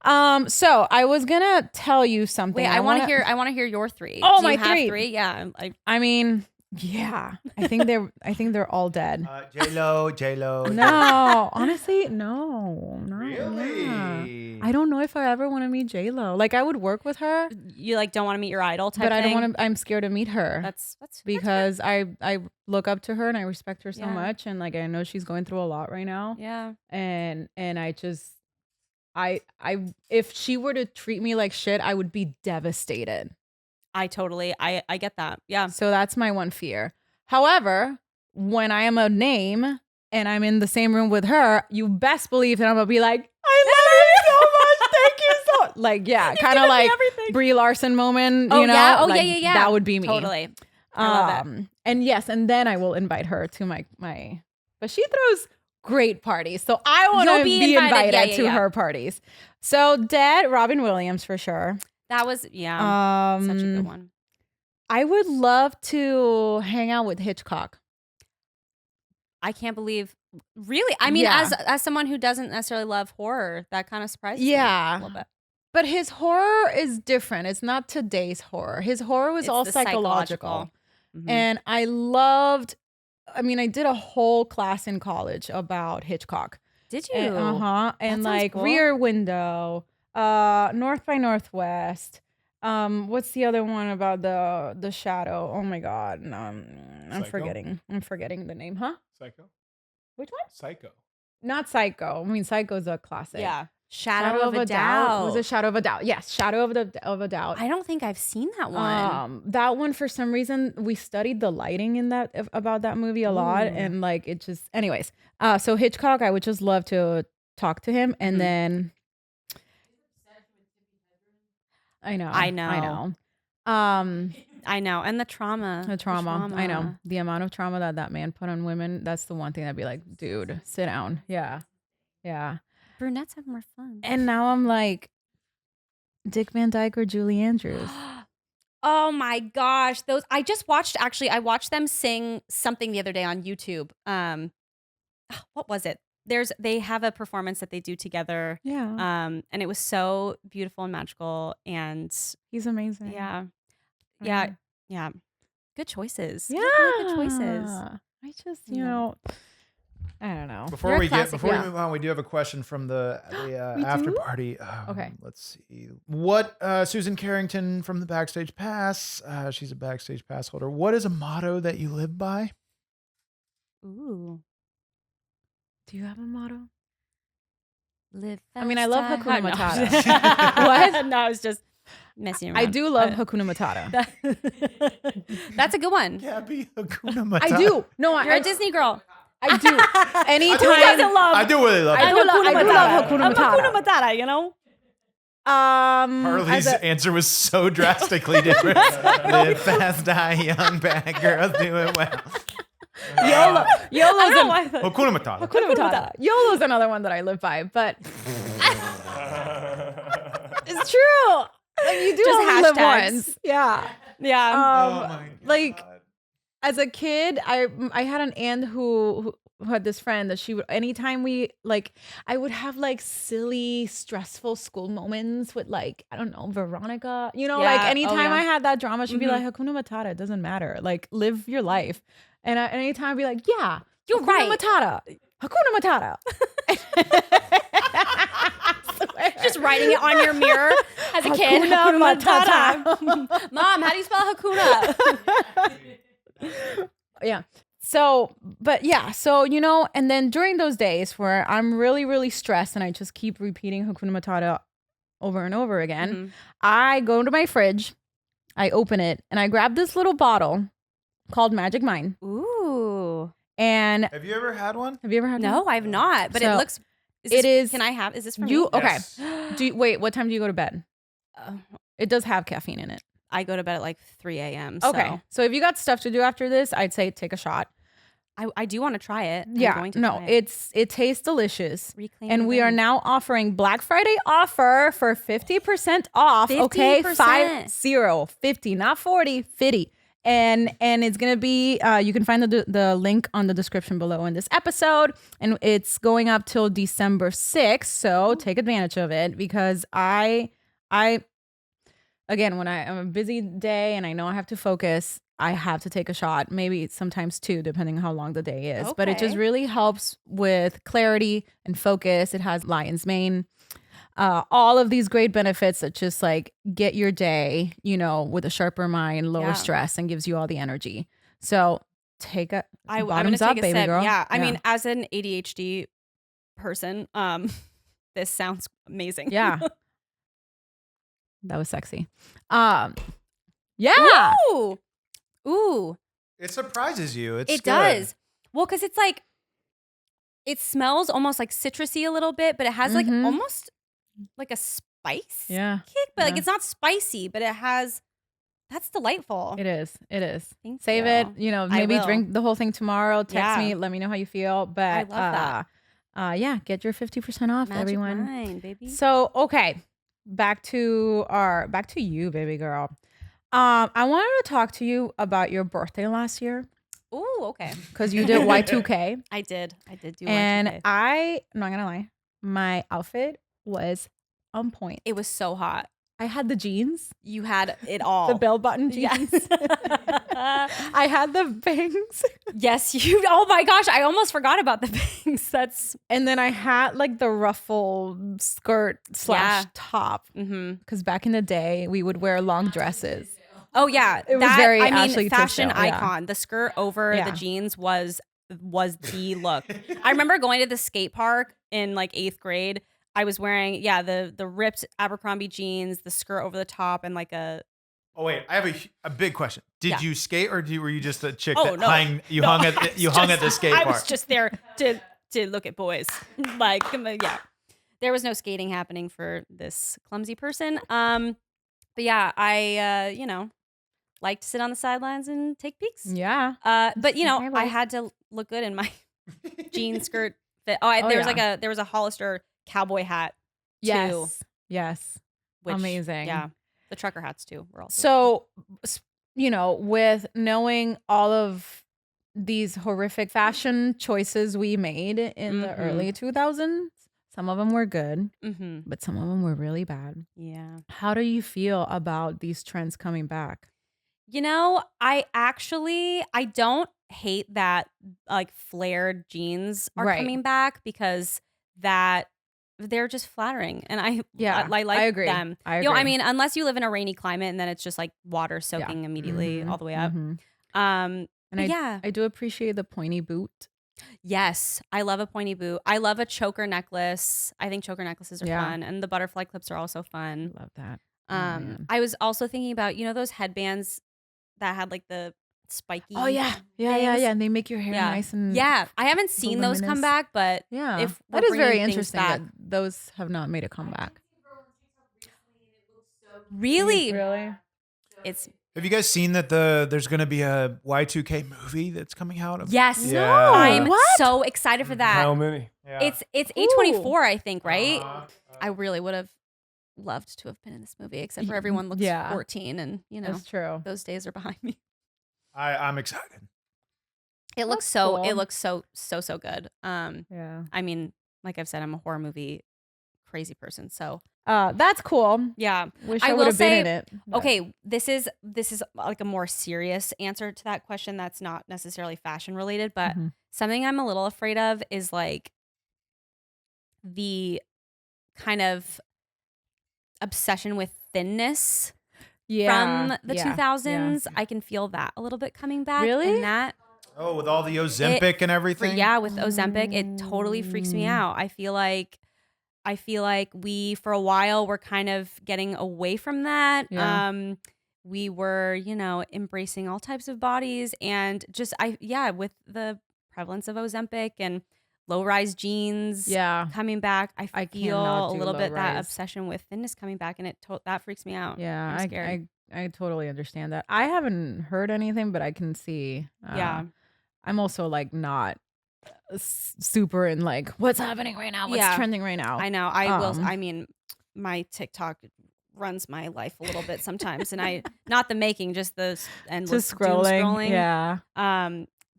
S2: so I was gonna tell you something.
S1: Wait, I want to hear your three.
S2: Oh,
S1: Do
S2: my
S1: you have
S2: three.
S1: three? Yeah.
S2: I mean, yeah. I think they're all dead.
S3: J-Lo.
S2: No, honestly, no. Not,
S3: Really?
S2: yeah. I don't know if I ever want to meet J-Lo. Like, I would work with her,
S1: You like don't want to meet your idol type
S2: but I don't
S1: thing?
S2: want to. I'm scared to meet her.
S1: That's
S2: Because I look up to her and I respect her so
S1: Yeah.
S2: much, and like I know she's going through a lot right now,
S1: yeah.
S2: and I just I if she were to treat me like shit, I would be devastated.
S1: I get that. Yeah.
S2: So that's my one fear. However, when I am a name and I'm in the same room with her, you best believe that I'm gonna be like, I love you so much. Thank you so much. Like, yeah, kind of like Brie Larson moment,
S1: Oh,
S2: you know?
S1: yeah? Oh,
S2: Like,
S1: yeah.
S2: That would be me.
S1: Totally. I love that.
S2: And yes, and then I will invite her to my but she throws great parties. So I want
S1: You'll
S2: to
S1: be
S2: be
S1: invited.
S2: invited
S1: Yeah,
S2: to
S1: yeah.
S2: her parties. So dead Robin Williams for sure.
S1: That was such a good one.
S2: I would love to hang out with Hitchcock.
S1: I can't believe. Really? I mean,
S2: Yeah.
S1: as someone who doesn't necessarily love horror, that kind of surprises me
S2: Yeah.
S1: a little bit.
S2: But his horror is different. It's not today's horror. His horror was
S1: It's
S2: all
S1: the
S2: psychological.
S1: Mhm.
S2: And I loved, I mean, I did a whole class in college about Hitchcock.
S1: Did you?
S2: And, and
S1: sounds
S2: like
S1: cool.
S2: Rear Window, North by Northwest. What's the other one about the shadow? Oh my God. No, I'm
S5: Psycho?
S2: I'm forgetting the name, huh?
S5: Psycho.
S2: Which one?
S5: Psycho.
S2: Not Psycho. I mean, Psycho's a classic.
S1: Yeah. Shadow of a Doubt.
S2: Was it Shadow of a Doubt? Yes, Shadow of a Doubt.
S1: I don't think I've seen that one.
S2: That one, for some reason, we studied the lighting in that about that movie a lot,
S1: Ooh.
S2: and like it just, anyways. So Hitchcock, I would just love to talk to him, and then I know.
S1: I know, and the trauma.
S2: The trauma. I know the amount of trauma that man put on women. That's the one thing I'd be like, dude, sit down. Yeah.
S1: Brunettes have more fun.
S2: And now I'm like, Dick Van Dyke or Julie Andrews.
S1: Oh my gosh, those I just watched. Actually, I watched them sing something the other day on YouTube. What was it? They have a performance that they do together.
S2: Yeah.
S1: And it was so beautiful and magical. And
S2: He's amazing.
S1: yeah. Good choices.
S2: Yeah.
S1: Really good choices.
S2: I just,
S1: Yeah.
S2: know, I don't know.
S3: Before
S1: You're a
S3: we
S1: classic,
S3: we
S2: yeah.
S3: move on, we do have a question from the
S2: We
S3: after
S2: do?
S3: party.
S2: Okay.
S3: Let's see. What Susan Carrington from the Backstage Pass? She's a Backstage Pass holder. What is a motto that you live by?
S1: Ooh.
S2: Do you have a motto?
S1: Live
S2: I mean, I love
S1: fast,
S2: Hakuna
S1: no.
S2: Matata. What?
S1: No, I was just messing around.
S2: I do love Hakuna Matata.
S1: That's a good one.
S3: Gaby Hakuna Matata.
S2: I do. No,
S1: You're a Disney girl.
S2: I do. Anytime.
S1: love?
S3: I do really love
S2: I
S3: it.
S2: do love Hakuna Matata.
S1: Matata, you know?
S3: Harley's answer was so drastically different. Live fast, die young, bad girls do it well.
S2: YOLO's
S3: Hakuna Matata.
S2: Hakuna Matata. YOLO's another one that I live by, but it's true. Like, you do
S1: Just
S2: only live
S1: hashtags.
S2: once. Yeah.
S1: Yeah.
S3: Oh my God.
S2: Like, as a kid, I had an aunt who had this friend that she would, anytime we, like, I would have like silly, stressful school moments with, like, I don't know, Veronica, you know,
S1: Yeah.
S2: like
S1: Oh,
S2: anytime
S1: yeah.
S2: I had that drama, she'd be
S1: Mhm.
S2: like, Hakuna Matata, it doesn't matter. Like, live your life. And anytime I'd be like, yeah,
S1: You're
S2: Hakuna
S1: right.
S2: Matata. Hakuna Matata.
S1: Just writing it on your mirror as a kid.
S2: Hakuna
S1: Matata. Mom, how do you spell Hakuna?
S2: Yeah. So, but yeah, so, you know, and then during those days where I'm really, really stressed and I just keep repeating Hakuna Matata over and over again,
S1: Mhm.
S2: I go to my fridge, I open it, and I grab this little bottle called Magic Mine.
S1: Ooh.
S2: And
S3: Have you ever had one?
S2: have you ever had
S1: No,
S2: one?
S1: I've not. But it
S2: So,
S1: looks.
S2: it is-
S1: Can I have? Is this for
S2: You
S1: me?
S2: okay?
S3: Yes.
S2: Wait? What time do you go to bed?
S1: Uh,
S2: It does have caffeine in it.
S1: I go to bed at like 3 a.m.
S2: Okay, so if you got stuff to do after this, I'd say take a shot.
S1: I do want to try it. I'm
S2: Yeah,
S1: going to
S2: no,
S1: try it.
S2: it tastes delicious.
S1: Reclaim
S2: And
S1: the
S2: we are
S1: brand.
S2: now offering Black Friday offer for 50% off. Okay,
S1: 50%.
S2: 50, not 40, 50. And it's gonna be you can find the link on the description below in this episode, and it's going up till December 6th. So take advantage of it, because I again, when I am a busy day and I know I have to focus, I have to take a shot, maybe sometimes two, depending on how long the day is. But it just
S1: Okay.
S2: really helps with clarity and focus. It has lion's mane. All of these great benefits that just like get your day, with a sharper mind, lower
S1: Yeah.
S2: stress, and gives you all the energy. So take a
S1: I'm
S2: bottoms
S1: gonna
S2: up,
S1: take a
S2: baby
S1: sip.
S2: girl.
S1: Yeah. I mean, as an ADHD person, this sounds amazing.
S2: yeah. That was sexy. Yeah.
S1: Ooh. Ooh.
S3: It surprises you. It's
S1: It
S3: good.
S1: does. Well, because it's like, it smells almost like citrusy a little bit, but it has like
S2: Mhm.
S1: almost like a spice
S2: Yeah.
S1: kick, but like
S2: Yeah.
S1: it's not spicy, but it has, that's delightful.
S2: It is. It is.
S1: Thank
S2: Save
S1: you.
S2: it. Maybe
S1: will.
S2: drink the whole thing tomorrow. Text
S1: Yeah.
S2: me. Let me know how you feel. But
S1: love that.
S2: yeah, get your 50% off,
S1: Magic
S2: everyone.
S1: Mind, baby.
S2: So okay, back to you, baby girl. I wanted to talk to you about your birthday last year,
S1: Ooh, okay.
S2: because you did Y2K,
S1: I did do
S2: and
S1: Y2K.
S2: I'm not gonna lie, my outfit was on point.
S1: It was so hot.
S2: I had the jeans,
S1: You had it all.
S2: the bell button jeans.
S1: Yes.
S2: I had the bangs.
S1: Yes, you. Oh my gosh, I almost forgot about the bangs. That's.
S2: And then I had like the ruffled skirt
S1: Yeah.
S2: / top.
S1: Mm-hmm.
S2: Because back in the day, we would wear long dresses.
S1: Oh yeah,
S2: It was very
S1: I mean,
S2: Ashley
S1: fashion
S2: Tisdale, yeah.
S1: icon. The skirt over
S2: Yeah.
S1: the jeans was the look. I remember going to the skate park in like 8th grade. I was wearing the ripped Abercrombie jeans, the skirt over the top, and like a.
S3: Oh wait, I have a big question. Did
S1: Yeah.
S3: you skate, or were you just a chick
S1: Oh,
S3: that
S1: no.
S3: hung at the skate
S1: I
S3: park?
S1: was just there to look at boys. Like, yeah, there was no skating happening for this clumsy person. But yeah, I like to sit on the sidelines and take peeks.
S2: Yeah.
S1: But
S2: Hey,
S1: I
S2: boys.
S1: had to look good in my jean skirt fit.
S2: Oh,
S1: There was a Hollister cowboy hat too.
S2: Yes. Yes.
S1: Which,
S2: Amazing.
S1: Yeah, the trucker hats too were also.
S2: So, with knowing all of these horrific fashion choices we made in the
S1: Mhm.
S2: early 2000s, some of them were good,
S1: Mm-hmm.
S2: but some of them were really bad.
S1: Yeah.
S2: How do you feel about these trends coming back?
S1: I don't hate that like flared jeans are
S2: Right.
S1: coming back, because that they're just flattering, and I like
S2: I agree.
S1: them.
S2: I
S1: I
S2: agree.
S1: mean, unless you live in a rainy climate and then it's just like water soaking immediately
S2: Mhm,
S1: all the way up.
S2: mhm.
S1: And
S2: And
S1: yeah,
S2: I do appreciate the pointy boot.
S1: yes, I love a pointy boot. I love a choker necklace. I think choker necklaces are
S2: Yeah.
S1: fun, and the butterfly clips are also fun.
S2: Love that. Oh, man.
S1: I was also thinking about those headbands that had like the spiky.
S2: Oh yeah.
S1: things.
S2: And they make your hair nice and
S1: Yeah, I haven't seen those come
S2: voluminous.
S1: back, but
S2: Yeah.
S1: if we're
S2: that is very
S1: bringing things
S2: interesting
S1: back-
S2: that those have not made a comeback.
S1: really,
S2: Really?
S1: it's
S3: Have you guys seen that there's going to be a Y2K movie that's coming out?
S1: yes.
S3: Yeah.
S1: I'm
S2: What?
S1: so excited for that.
S5: How many?
S3: Yeah.
S1: It's A24, I think, right?
S3: Uh-huh.
S1: I really would have loved to have been in this movie, except for everyone looks
S2: Yeah.
S1: 14, and
S2: That's true.
S1: those days are behind me.
S3: I'm excited.
S1: It looks
S2: That's cool.
S1: it looks so good.
S2: Yeah.
S1: I mean, like I've said, I'm a horror movie crazy person, so
S2: That's cool.
S1: yeah.
S2: Wish
S1: I
S2: I
S1: will
S2: would have been
S1: say-
S2: in it. but-
S1: Okay, this is like a more serious answer to that question that's not necessarily fashion related, but
S2: Mhm.
S1: something I'm a little afraid of is like the kind of obsession with thinness
S2: Yeah.
S1: from the
S2: yeah,
S1: 2000s. I can feel that a little bit coming back.
S2: Really?
S1: And that
S3: Oh, with all the Ozempic and everything?
S1: yeah, with Ozempic, it totally freaks me
S2: Mm.
S1: out. I feel like we for a while were kind of getting away from that.
S2: Yeah.
S1: We were, embracing all types of bodies, and just with the prevalence of Ozempic and low-rise jeans
S2: Yeah.
S1: coming back, I
S2: I
S1: feel
S2: cannot
S1: a
S2: do
S1: little bit that
S2: low-rise.
S1: obsession with thinness coming back, and that freaks me out.
S2: Yeah.
S1: I'm scared.
S2: I totally understand that. I haven't heard anything, but I can see.
S1: Yeah.
S2: I'm also like not super in like what's happening right now, what's
S1: Yeah.
S2: trending right now.
S1: I know. I will.
S2: Um,
S1: I mean, my TikTok runs my life a little bit sometimes, and I not the making, just the endless
S2: Just
S1: doom
S2: scrolling.
S1: scrolling.
S2: Yeah.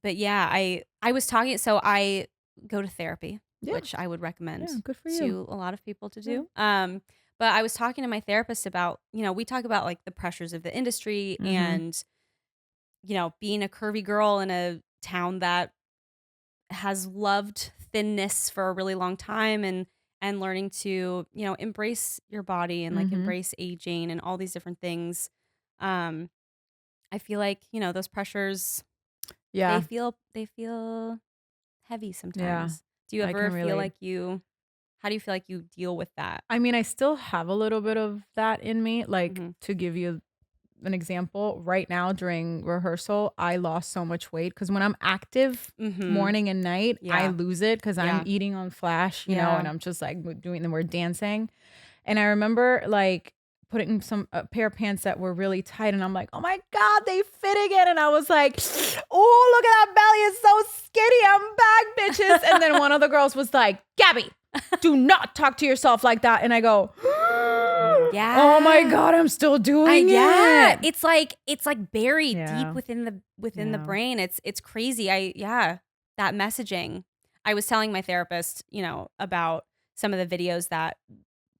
S1: But yeah, I was talking. So I go to therapy,
S2: Yeah.
S1: which I would recommend
S2: Yeah, good for
S1: to
S2: you.
S1: a lot of people to do. But I was talking to my therapist about, we talk about like the pressures of the industry
S2: Mhm.
S1: and, being a curvy girl in a town that has loved thinness for a really long time and learning to, embrace your body and like
S2: Mhm.
S1: embrace aging and all these different things. I feel like, those pressures,
S2: Yeah.
S1: they feel heavy
S2: Yeah.
S1: sometimes. Do you
S2: I
S1: ever
S2: can
S1: feel
S2: relate.
S1: like how do you feel like you deal with that?
S2: I mean, I still have a little bit of that in me. Like,
S1: Mhm.
S2: to give you an example, right now during rehearsal, I lost so much weight because when I'm active
S1: Mhm.
S2: morning and night, I
S1: Yeah.
S2: lose it because
S1: Yeah.
S2: I'm eating on flash, and
S1: Yeah.
S2: I'm just like doing the word dancing. And I remember like putting a pair of pants that were really tight, and I'm like, oh my God, they fit again. And I was like, oh, look at that belly. It's so skinny. I'm back, bitches. And then one of the girls was like, Gaby, do not talk to yourself like that. And I go,
S1: Yeah.
S2: oh my God, I'm still doing
S1: yeah.
S2: it.
S1: It's like buried
S2: Yeah.
S1: deep within the
S2: Yeah.
S1: brain. It's crazy. That messaging. I was telling my therapist, about some of the videos that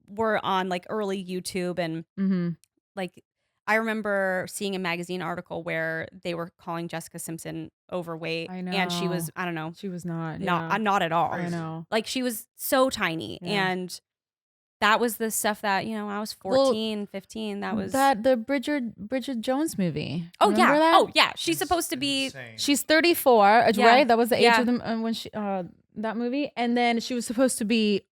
S1: were on like early YouTube and
S2: Mm-hmm.
S1: like I remember seeing a magazine article where they were calling Jessica Simpson overweight
S2: I
S1: and she was,
S2: know.
S1: I don't know,
S2: She was not.
S1: not at all.
S2: I
S3: Crazy.
S2: know.
S1: Like she was so tiny
S2: Yeah.
S1: and that was the stuff that, I was 14, 15. That was
S2: the Bridget Jones movie.
S1: Oh
S2: Remember
S1: yeah.
S2: that?
S1: Oh yeah. She's
S3: It's
S1: supposed to be
S3: insane.
S2: She's 34,
S1: Yeah.
S2: right? That was the age
S1: Yeah.
S2: of them when she that movie, and then she was supposed to be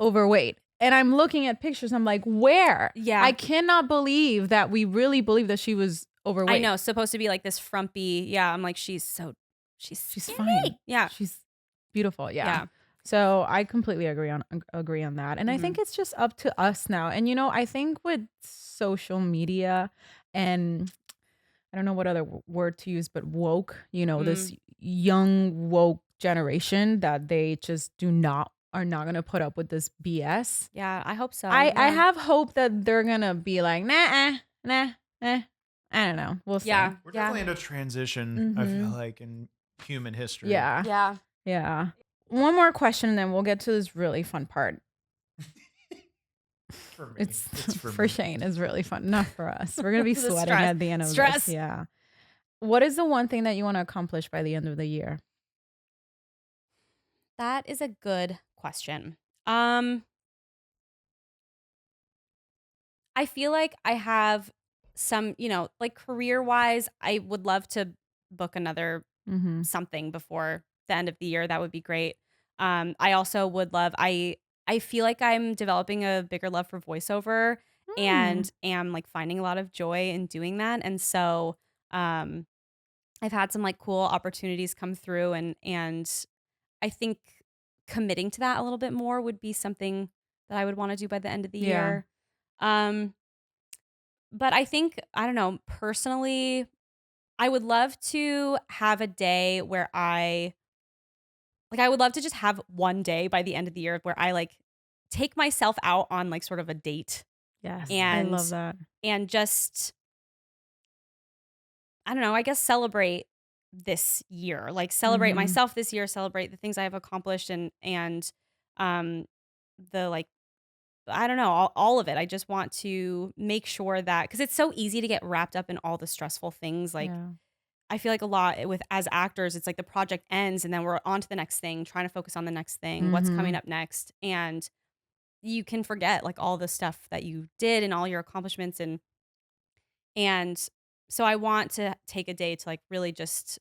S2: overweight. And I'm looking at pictures. I'm like, where?
S1: Yeah.
S2: I cannot believe that we really believe that she was overweight.
S1: I know, supposed to be like this frumpy. Yeah, I'm like she's
S2: She's
S1: skinny.
S2: fine.
S1: Yeah.
S2: She's beautiful. Yeah.
S1: Yeah.
S2: So I completely agree on that. And I think it's just up to us now. And I think with social media and I don't know what other word to use, but woke, this young woke generation that they just are not going to put up with this BS.
S1: Yeah, I hope so.
S2: I
S1: Yeah.
S2: have hope that they're going to be like, nah, I don't know. We'll see.
S1: Yeah.
S3: We're
S1: Yeah.
S3: definitely in a transition, I feel
S2: Mhm.
S3: like, in human history.
S2: Yeah.
S1: Yeah.
S2: Yeah. One more question, and then we'll get to this really fun part.
S3: For me.
S2: It's
S3: for
S2: for
S3: me.
S2: Shane is really fun, not for us. We're gonna be
S1: The
S2: sweating
S1: stress.
S2: at the end of
S1: Stress.
S2: this. Yeah. What is the one thing that you want to accomplish by the end of the year?
S1: That is a good question. I feel like I have some, like career-wise, I would love to book another
S2: Mm-hmm.
S1: something before the end of the year. That would be great. I also would love I feel like I'm developing a bigger love for voiceover and am like finding a lot of joy in doing that. And so I've had some like cool opportunities come through and I think committing to that a little bit more would be something that I would want to do by the end of the
S2: Yeah.
S1: year. But I think, I don't know, personally, I would love to have a day where I would love to just have one day by the end of the year where I like take myself out on like sort of a date
S2: Yes. I
S1: and
S2: love that.
S1: and just I don't know, I guess celebrate this year. Like celebrate
S2: Mhm.
S1: myself this year, celebrate the things I have accomplished and the like I don't know, all of it. I just want to make sure that cuz it's so easy to get wrapped up in all the stressful things like
S2: Yeah.
S1: I feel like a lot with as actors, it's like the project ends and then we're on to the next thing, trying to focus on the next thing, what's coming
S2: Mhm.
S1: up next. And you can forget like all the stuff that you did and all your accomplishments and so I want to take a day to like really just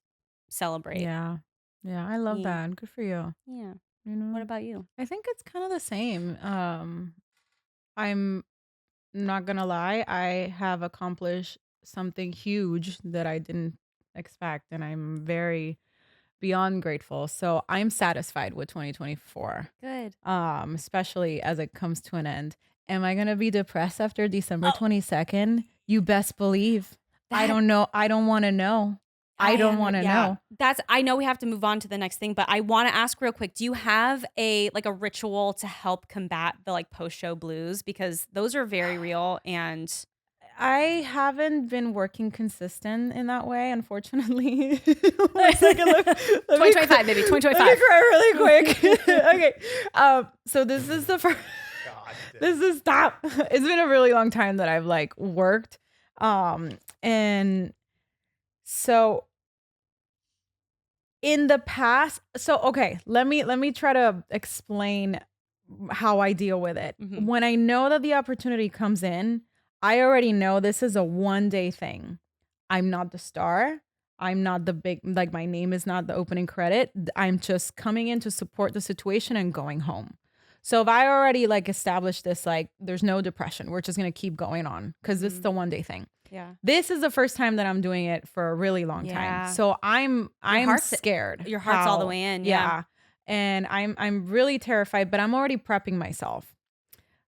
S1: celebrate.
S2: Yeah. Yeah. I love
S1: Yeah.
S2: that. Good for you.
S1: Yeah.
S2: You know,
S1: What about you?
S2: I think it's kind of the same. I'm not gonna lie. I have accomplished something huge that I didn't expect, and I'm very beyond grateful. So I'm satisfied with 2024.
S1: Good.
S2: Especially as it comes to an end. Am I gonna be depressed after December
S1: Oh.
S2: 22nd? You best believe. I
S1: That-
S2: don't know. I don't want to know. I don't want to know.
S1: I know we have to move on to the next thing, but I want to ask real quick, do you have a ritual to help combat the like post-show blues? Because those are very real, and
S2: I haven't been working consistent in that way, unfortunately. 2025,
S1: maybe 2025.
S2: Let me cry really quick. Okay. So this is the first. This is stop. It's been a really long time that I've like worked, and so in the past. So okay, let me try to explain how I deal with it.
S1: Mhm.
S2: When I know that the opportunity comes in, I already know this is a one-day thing. I'm not the star. I'm not the big, like my name is not the opening credit. I'm just coming in to support the situation and going home. So if I already like established this, like there's no depression, we're just going to keep going on because it's the one-day thing.
S1: yeah,
S2: This is the first time that I'm doing it for a really long
S1: Yeah.
S2: time. So I'm
S1: heart's-
S2: scared.
S1: your heart's all the
S2: how-
S1: way in, yeah.
S2: And I'm really terrified, but I'm already prepping myself.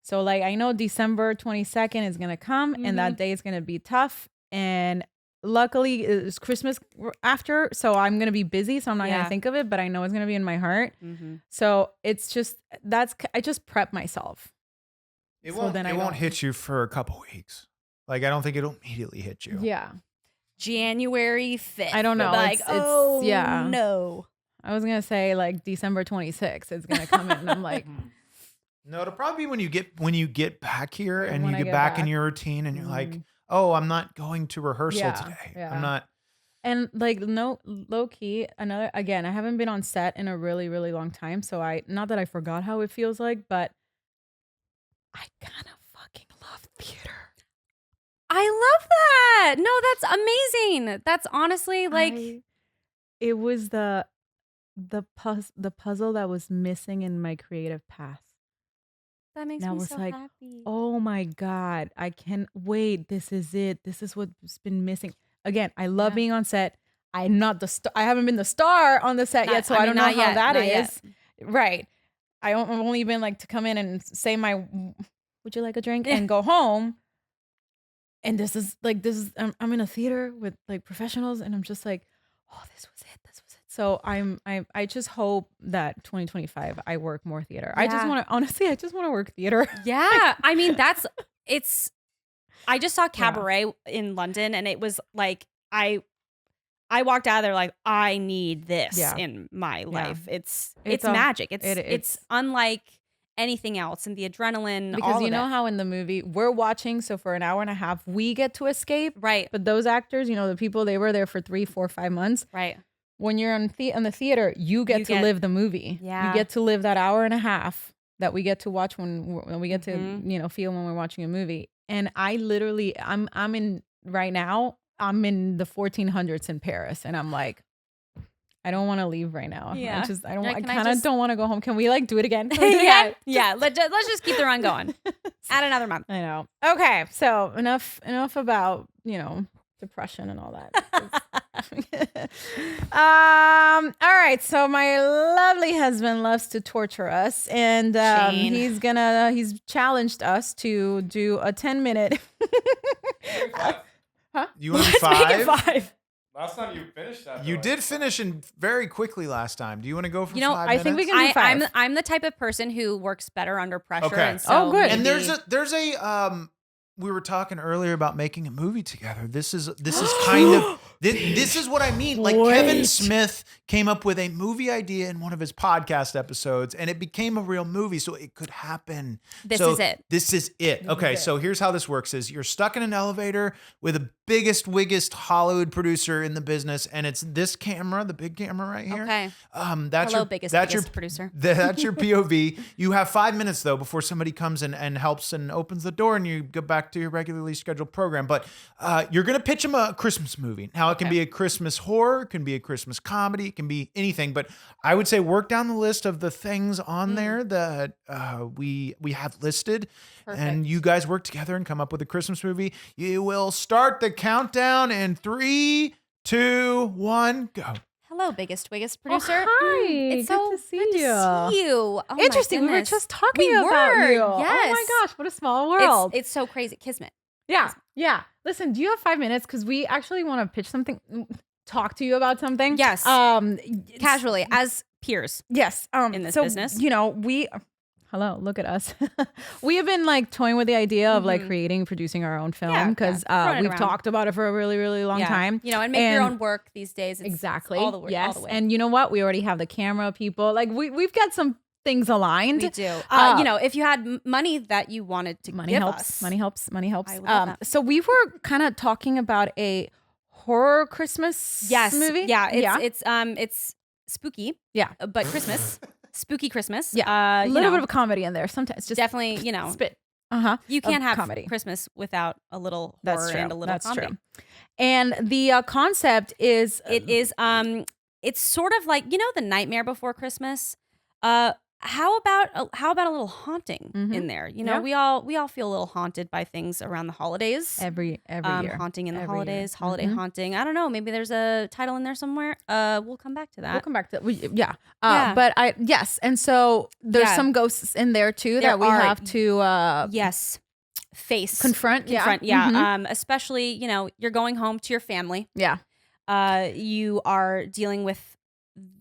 S2: So like I know December 22nd is gonna come and that day is gonna be tough. And luckily it's Christmas after, so I'm gonna be busy, so I'm not
S1: Yeah.
S2: gonna think of it, but I know it's gonna be in my heart. So it's just I just prep myself.
S3: It
S2: So
S3: won't.
S2: then I
S3: It won't
S2: don't-
S3: hit you for a couple weeks. Like I don't think it'll immediately hit you.
S2: Yeah.
S1: January 5th.
S2: I don't know.
S1: Like,
S2: It's yeah.
S1: no.
S2: I was gonna say like December 26th is gonna come in, and I'm like,
S3: No, it'll probably be when you get back here and
S2: When
S3: you
S2: I
S3: get
S2: get
S3: back in
S2: back.
S3: your routine and you're like,
S2: Mhm.
S3: oh, I'm not going to rehearsal
S2: Yeah,
S3: today.
S2: yeah.
S3: I'm not.
S2: and like no low key. Another again, I haven't been on set in a really really long time, so I not that I forgot how it feels like, but I kind of fucking love theater.
S1: I love that. No, that's amazing. That's honestly like
S2: It was the puzzle that was missing in my creative path.
S1: that makes
S2: and I
S1: me
S2: was
S1: so
S2: like,
S1: happy.
S2: Oh my God, I can't wait. This is it. This is what's been missing. Again, I love
S1: Yeah.
S2: being on set. I'm not the star. I haven't been the star on the set
S1: Not-
S2: yet, so
S1: I
S2: I,
S1: mean,
S2: don't know
S1: not
S2: how
S1: yet,
S2: that
S1: not
S2: is.
S1: yet.
S2: Right. I've only been like to come in and say my, would you like a drink,
S1: Yeah.
S2: and go home. And this is I'm in a theater with like professionals, and I'm just like, oh, this was it. This was it. So I just hope that 2025 I work more theater. I just
S1: Yeah.
S2: want to, honestly, I just want to work theater.
S1: Yeah. I mean, I just saw Cabaret in London, and it was like, I walked out of there like, I need this
S2: Yeah.
S1: in my life. It's
S2: It's
S1: magic. It's
S2: it's
S1: unlike anything else, and the adrenaline,
S2: because
S1: all
S2: you
S1: of
S2: know
S1: it.
S2: how in the movie we're watching, so for an hour and a half we get to escape,
S1: Right.
S2: but those actors, the people, they were there for 3, 4, 5 months.
S1: Right.
S2: When you're in the theater, you get to live the movie.
S1: Yeah.
S2: You get to live that hour and a half that we get to watch when we get
S1: Mhm.
S2: to feel when we're watching a movie. And I literally I'm in right now, I'm in the 1400s in Paris, and I'm like, I don't want to leave right now.
S1: Yeah.
S2: I don't.
S1: Like,
S2: I
S1: can I
S2: kind of
S1: just-
S2: don't want to go home. Can we like do it again? Can we do it
S1: yeah.
S2: again?
S1: Yeah. Let's just keep the run going. Add another month.
S2: I know. Okay, so enough about depression and all that. All right. So my lovely husband loves to torture us, and
S1: Shane.
S2: he's challenged us to do a 10-minute.
S3: You want to be
S1: Let's make it
S3: 5?
S1: 5.
S5: Last time you finished that.
S3: You
S5: though, I
S3: did
S5: think.
S3: finish in very quickly last time. Do you want to go for 5
S2: I think we
S3: minutes?
S2: can do 5.
S1: I'm the type of person who works better under pressure.
S3: Okay.
S1: And so
S2: good.
S3: And
S1: maybe-
S3: there's a we were talking earlier about making a movie together. This is kind of this is what I mean. Like Kevin
S2: Wait.
S3: Smith came up with a movie idea in one of his podcast episodes, and it became a real movie, so it could happen.
S1: This
S3: So
S1: is it.
S3: This is it. Okay, so here's how this works: is you're stuck in an elevator with the biggest, wiggest Hollywood producer in the business, and it's this camera, the big camera right here.
S1: Okay.
S3: That's
S1: Hello,
S3: your
S1: biggest producer.
S3: That's your POV. You have 5 minutes though before somebody comes in and helps and opens the door, and you go back to your regularly scheduled program. But you're gonna pitch them a Christmas movie. Now it can be a Christmas horror, it can be a Christmas comedy, it can be anything. But I would say work down the list of the things on there that we have listed, and you guys work together and come up with a Christmas movie. You will start the countdown in 3, 2, 1, go.
S1: Hello, biggest producer.
S2: hi.
S1: It's
S2: Good
S1: so
S2: to see
S1: good
S2: you.
S1: to see you. Oh my
S2: Interesting. We were
S1: goodness.
S2: just talking
S1: We
S2: about
S1: were,
S2: you. Oh my
S1: yes.
S2: gosh, what a small world.
S1: It's so crazy. Kismet.
S2: Yeah. Listen, do you have 5 minutes? Because we actually want to pitch something. talk to you about something.
S1: Yes. Casually as peers.
S2: Yes.
S1: In this business.
S2: You know, hello, look at us. We have been like toying with the idea of like creating, producing our own film because we've talked about it for a really, really long time.
S1: You know, and make your own work these days. It's
S2: exactly.
S1: all the way.
S2: Yes.
S1: All the way.
S2: And you know what? We already have the camera people. Like we've got some things aligned.
S1: We do. You know, if you had money that you wanted to give us.
S2: Money helps. Money helps.
S1: I love that.
S2: So we were kind of talking about a horror Christmas movie.
S1: Yeah. It's spooky.
S2: Yeah.
S1: But Christmas. Spooky Christmas.
S2: Yeah. A little bit of a comedy in there sometimes. Just
S1: definitely, you know.
S2: Spit.
S1: You can't have
S2: comedy.
S1: Christmas without a little
S2: That's
S1: horror
S2: true.
S1: and a little
S2: That's
S1: comedy.
S2: true. And the concept is
S1: it's sort of like, you know, The Nightmare Before Christmas. How about a little haunting in there? You know, we all feel a little haunted by things around the holidays.
S2: Every year.
S1: Haunting in the
S2: Every
S1: holidays,
S2: year.
S1: holiday haunting. I don't know. Maybe there's a title in there somewhere. We'll come back to that.
S2: We'll come back to that. But and so there's some ghosts in there too that we have to
S1: face
S2: confront.
S1: Especially, you know, you're going home to your family. You are dealing with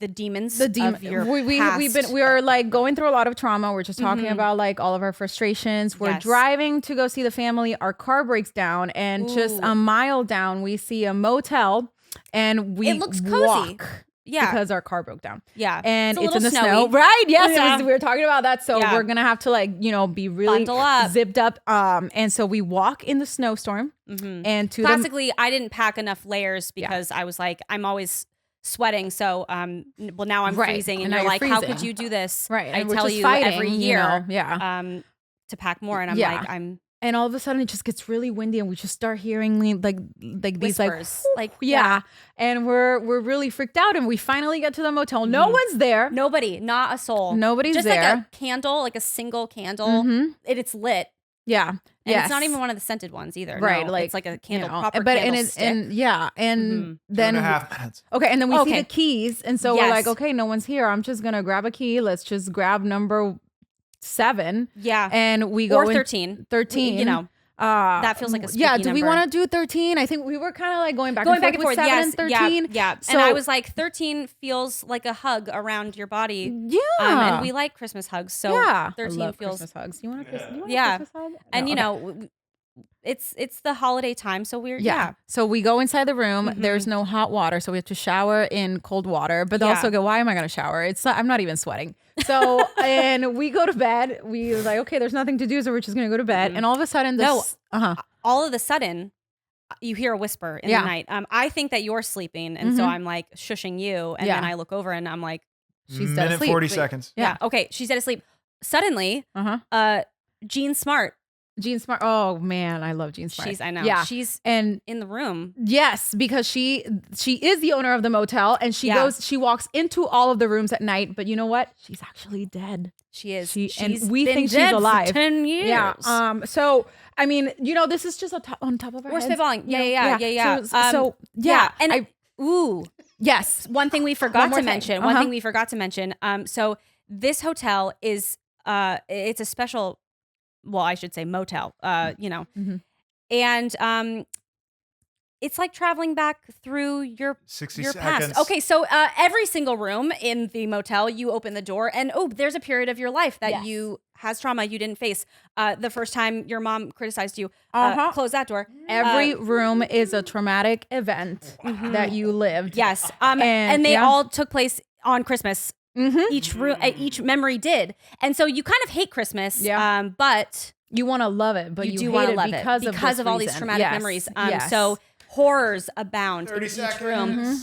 S1: the demons of your past.
S2: We are like going through a lot of trauma. We're just talking about like all of our frustrations. We're driving to go see the family. Our car breaks down, and just a mile down we see a motel, and we
S1: it looks cozy.
S2: Walk because our car broke down. And it's in the
S1: snowy.
S2: snow, right? Yes, we were talking about that. So we're gonna have to like, you know, be really
S1: bundle up,
S2: zipped up. And so we walk in the snowstorm. And
S1: classically, I didn't pack enough layers because I was like, I'm always sweating, so well now I'm freezing, and you're like, how could you do this?
S2: Right.
S1: I tell you every year,
S2: you know,
S1: to pack more, and I'm like,
S2: and all of a sudden it just gets really windy, and we just start hearing like these
S1: whispers,
S2: and we're really freaked out, and we finally get to the motel. No one's there.
S1: Nobody, not a soul.
S2: Nobody's
S1: just
S2: there.
S1: Like a candle, like a single candle. It's lit.
S2: Yeah.
S1: And it's not even one of the scented ones either.
S2: Right.
S1: No,
S2: like
S1: it's like a candle, proper
S2: but
S1: candlestick.
S2: and then
S3: 2.5 minutes.
S2: Okay, and then we see the keys, and so we're like, okay, no one's here. I'm just gonna grab a key. Let's just grab number 7.
S1: Yeah.
S2: And we go
S1: or 13.
S2: 13.
S1: You know. That feels like a spooky
S2: do
S1: number.
S2: we want to do 13? I think we were kind of like going back and forth with 7 and 13.
S1: Yeah. So, and I was like, 13 feels like a hug around your body.
S2: Yeah.
S1: And we like Christmas hugs. So 13
S2: I love
S1: feels
S2: Christmas hugs. You want a Christmas hug?
S1: And you know, it's the holiday time, so we're
S2: So we go inside the room. There's no hot water, so we have to shower in cold water. But also go, why am I going to shower? I'm not even sweating. So and we go to bed. We were like, okay, there's nothing to do, so we're just going to go to bed. And all of a sudden,
S1: all of a sudden, you hear a whisper in the night. I think that you're sleeping, and so I'm like shushing you, and then I look over and I'm like,
S2: she's dead asleep.
S3: 40 seconds.
S1: Yeah. Okay, she's dead asleep. Suddenly, Jean Smart.
S2: Oh man, I love Jean Smart.
S1: I know. Yeah. She's in the room.
S2: Yes, because she is the owner of the motel, and she walks into all of the rooms at night. But you know what? She's actually dead.
S1: She is.
S2: And we think she's alive.
S1: For 10 years.
S2: Yeah. So I mean, you know, this is just on top of our heads.
S1: We're spitballing. Yeah.
S2: So And yes.
S1: One thing we forgot to mention. One thing we forgot to mention. So this hotel is it's a special. Well, I should say motel, you know, and it's like traveling back through your
S3: 60
S1: your
S3: seconds.
S1: past. Okay, so every single room in the motel, you open the door, and there's a period of your life that has trauma you didn't face. The first time your mom criticized you, close that door.
S2: Every room is a traumatic event that you lived.
S1: Yes, and they all took place on Christmas. Each room, each memory did, and so you kind of hate Christmas, but
S2: you want to love it, but you
S1: do
S2: want to
S1: love it because of all these traumatic memories. So horrors abound in each room,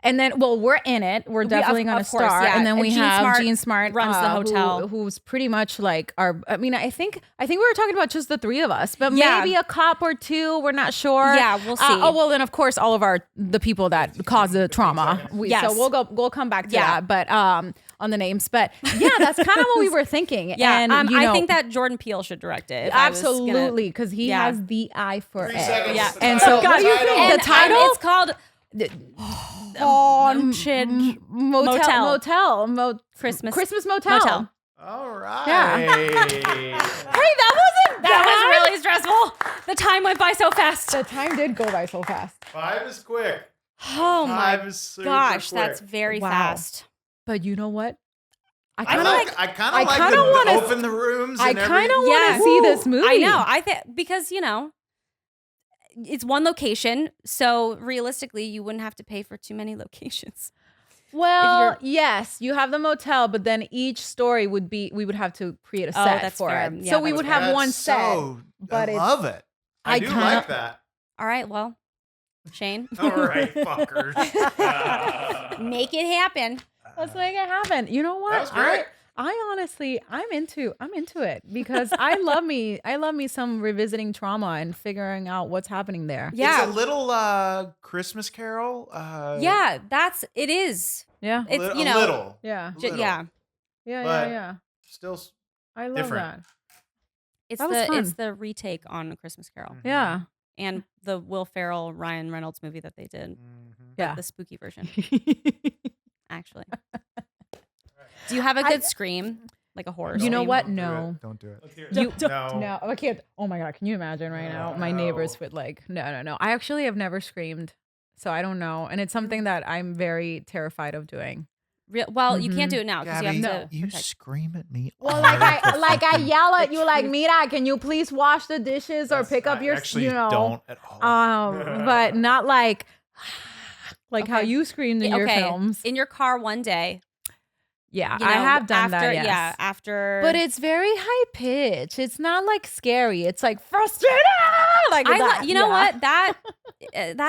S1: and then
S2: we're in it. We're definitely going to star, and then we have Jean Smart
S1: runs the hotel,
S2: who's pretty much like our. I mean, I think we were talking about just the 3 of us, but maybe a cop or 2. We're not sure.
S1: Yeah, we'll see.
S2: And of course, all of the people that cause the trauma. So we'll come back to that, but on the names, but that's kind of what we were thinking.
S1: Yeah,
S2: and
S1: I think that Jordan Peele should direct it.
S2: Absolutely, because he has the eye for it.
S3: Yeah,
S2: and so what do you think? The title?
S1: It's called Haunted
S2: Motel. Christmas Motel.
S3: All right.
S2: Yeah.
S1: Hey, that was really stressful. The time went by so fast.
S2: The time did go by so fast.
S3: 5 is quick.
S1: Oh my
S3: 5 is super
S1: gosh,
S3: quick.
S1: that's very
S2: Wow.
S1: fast.
S2: But you know what?
S3: I
S2: kinda
S3: kind of like to
S2: wanna
S3: open the rooms.
S2: I
S3: and
S2: kind of
S3: every-
S2: want to
S1: Yeah.
S2: see this movie.
S1: I know. I think because it's one location, so realistically, you wouldn't have to pay for too many locations.
S2: Well, yes, you have the motel, but then each story would be we would have to create a set
S1: that's
S2: for
S1: fair.
S2: it.
S1: Yeah,
S2: so we
S1: that's
S2: would
S1: fair.
S2: have
S3: That's
S2: one set.
S3: I
S2: but it's-
S3: love it. I
S2: I
S3: do
S2: kinda-
S3: like that.
S1: All right, well, Shane,
S3: All right, fuckers.
S1: make it happen.
S2: Let's make it happen. You know what?
S3: That was great.
S2: I honestly, I'm into it because I love me some revisiting trauma and figuring out what's happening there.
S1: Yeah,
S3: It's a little Christmas Carol.
S1: yeah, it is.
S2: Yeah.
S1: It's
S3: a
S1: you know,
S3: little.
S2: Yeah.
S3: Little.
S1: yeah.
S3: But-
S2: Yeah.
S3: Still.
S2: I love
S3: Different.
S2: that.
S1: It's
S2: That was fun.
S1: it's the retake on A Christmas Carol
S2: Yeah.
S1: and the Will Ferrell Ryan Reynolds movie that they did,
S3: Mhm.
S2: Yeah.
S1: the spooky version. Actually, do you have a good scream, like a horror?
S2: You know
S1: scream?
S2: what?
S3: Don't do
S2: No.
S3: it. Don't do it.
S5: Let's hear it.
S2: You
S3: No.
S2: No, I can't. Oh my God. Can you imagine right now? My neighbors would like, no. I actually have never screamed. So I don't know. And it's something that I'm very terrified of doing.
S1: Well, you can't do it now because
S3: Gabby,
S1: you have to.
S3: you
S1: protect-
S3: scream at me.
S2: Well,
S3: all
S2: like
S3: the
S2: I
S3: fucking-
S2: yell at you like, Mira, can you please wash the dishes or
S3: Yes,
S2: pick up
S3: I
S2: your,
S3: actually
S2: you know,
S3: don't at all.
S2: but not like how
S1: Okay.
S2: you screamed in your
S1: okay,
S2: films.
S1: in your car one day.
S2: Yeah,
S1: you
S2: I
S1: know,
S2: have done
S1: after,
S2: that. Yes.
S1: Yeah, after.
S2: But it's very high pitch. It's not like scary. It's like frustrated. Like that.
S1: you know
S2: Yeah.
S1: what that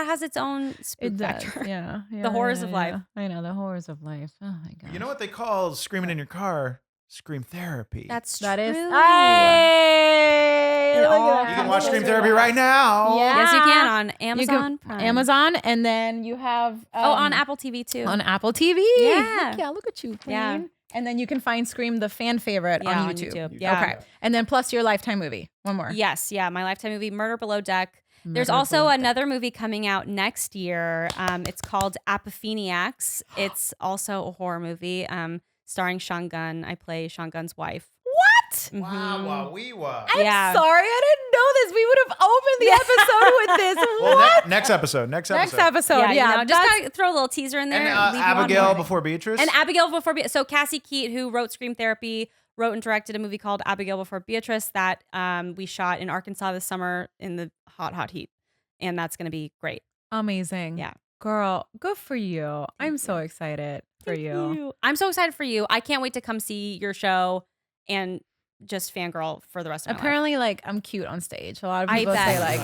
S1: has its own spook
S2: It does.
S1: factor.
S2: Yeah.
S1: The horrors of life.
S2: I know the horrors of life. Oh my god.
S3: You know what they call screaming in your car? Scream therapy.
S1: That's
S2: That
S1: true.
S2: is. Hey,
S1: It
S2: look at
S1: all
S2: that.
S3: You can watch
S1: happens.
S3: Scream Therapy right now.
S2: Yeah.
S1: Yes, you can on
S2: You
S1: Amazon
S2: can-
S1: Prime.
S2: Amazon, and then you have
S1: on Apple TV too.
S2: on Apple TV.
S1: Yeah.
S2: Heck yeah, look at you, queen.
S1: Yeah.
S2: And then you can find Scream the fan favorite
S1: Yeah,
S2: on YouTube.
S1: Yeah.
S2: Okay. And then plus your Lifetime movie. One more.
S1: Yes, yeah, my Lifetime movie, Murder Below Deck. There's
S2: Murder
S1: also
S2: Below Deck.
S1: another movie coming out next year. It's called Apopheniacs. It's also a horror movie starring Sean Gunn. I play Sean Gunn's wife.
S2: What?
S3: Wow, wow, wee wow.
S2: I'm
S1: Yeah.
S2: sorry, I didn't know this. We would have opened the episode with this.
S3: Well,
S2: What?
S3: next episode. Next
S2: Next
S3: episode.
S2: episode. Yeah.
S1: you know, just
S2: that's-
S1: gotta throw a little teaser in there.
S3: And
S1: leave you on
S3: Abigail
S1: more.
S3: before Beatrice.
S1: And Abigail Before Beatrice. So Cassie Keat, who wrote Scream Therapy, wrote and directed a movie called Abigail Before Beatrice that we shot in Arkansas this summer in the hot heat. And that's going to be great.
S2: Amazing.
S1: Yeah.
S2: Girl, good for you. I'm so excited for you.
S1: I'm so excited for you. I can't wait to come see your show and just fangirl for the rest of my life.
S2: Apparently, like, I'm cute on stage. A lot of
S1: I
S2: people
S1: bet.
S2: say, like,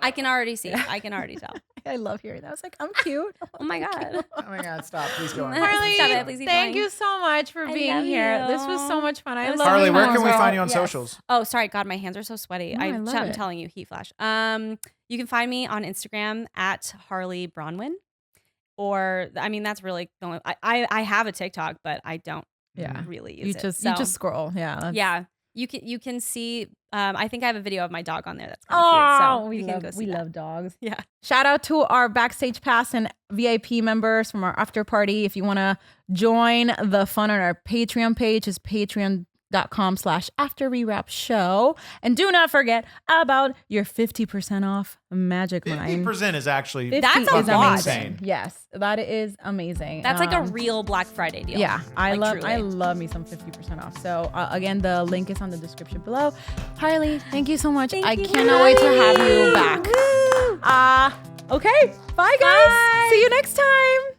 S1: I can already see. I can already tell.
S2: I love hearing that. I was like, I'm cute.
S1: Oh my God.
S3: oh my God, stop. Please go on.
S2: Harley,
S1: Stop it, please keep
S2: thank
S1: going.
S2: you so much for
S1: I
S2: being
S1: love
S2: here.
S1: you.
S2: This was so much fun. I
S1: It was
S2: love
S3: Harley,
S2: you
S3: where can we
S2: more.
S3: find you on
S2: Yes.
S3: socials?
S1: Oh, sorry. God, my hands are so sweaty.
S2: No, I
S1: I'm
S2: love it.
S1: telling you, heat flash. You can find me on Instagram at Harley Bronwyn. Or, I mean, that's really the only, I have a TikTok, but I don't
S2: Yeah.
S1: really use
S2: You
S1: it.
S2: just
S1: So,
S2: scroll. Yeah. that's-
S1: yeah. You can see, I think I have a video of my dog on there that's kind
S2: Oh,
S1: of cute. So
S2: we
S1: you can go
S2: love
S1: see that.
S2: dogs.
S1: Yeah.
S2: Shout out to our backstage pass and VIP members from our after party. If you want to join the fun on our Patreon page, is patreon.com/afterrewrap show. And do not forget about your 50% off Magic Mind.
S3: 50% is actually
S2: 50
S1: That's a
S2: is
S1: lot.
S2: amazing.
S3: Insane.
S2: Yes, that is amazing.
S1: That's like a real Black Friday deal.
S2: Yeah, I
S1: Like, truly.
S2: love me some 50% off. So again, the link is on the description below. Harley, thank you so much.
S1: Thank
S2: I
S1: you,
S2: cannot wait to have you
S1: Harley.
S2: back. Okay, bye guys. See you next time.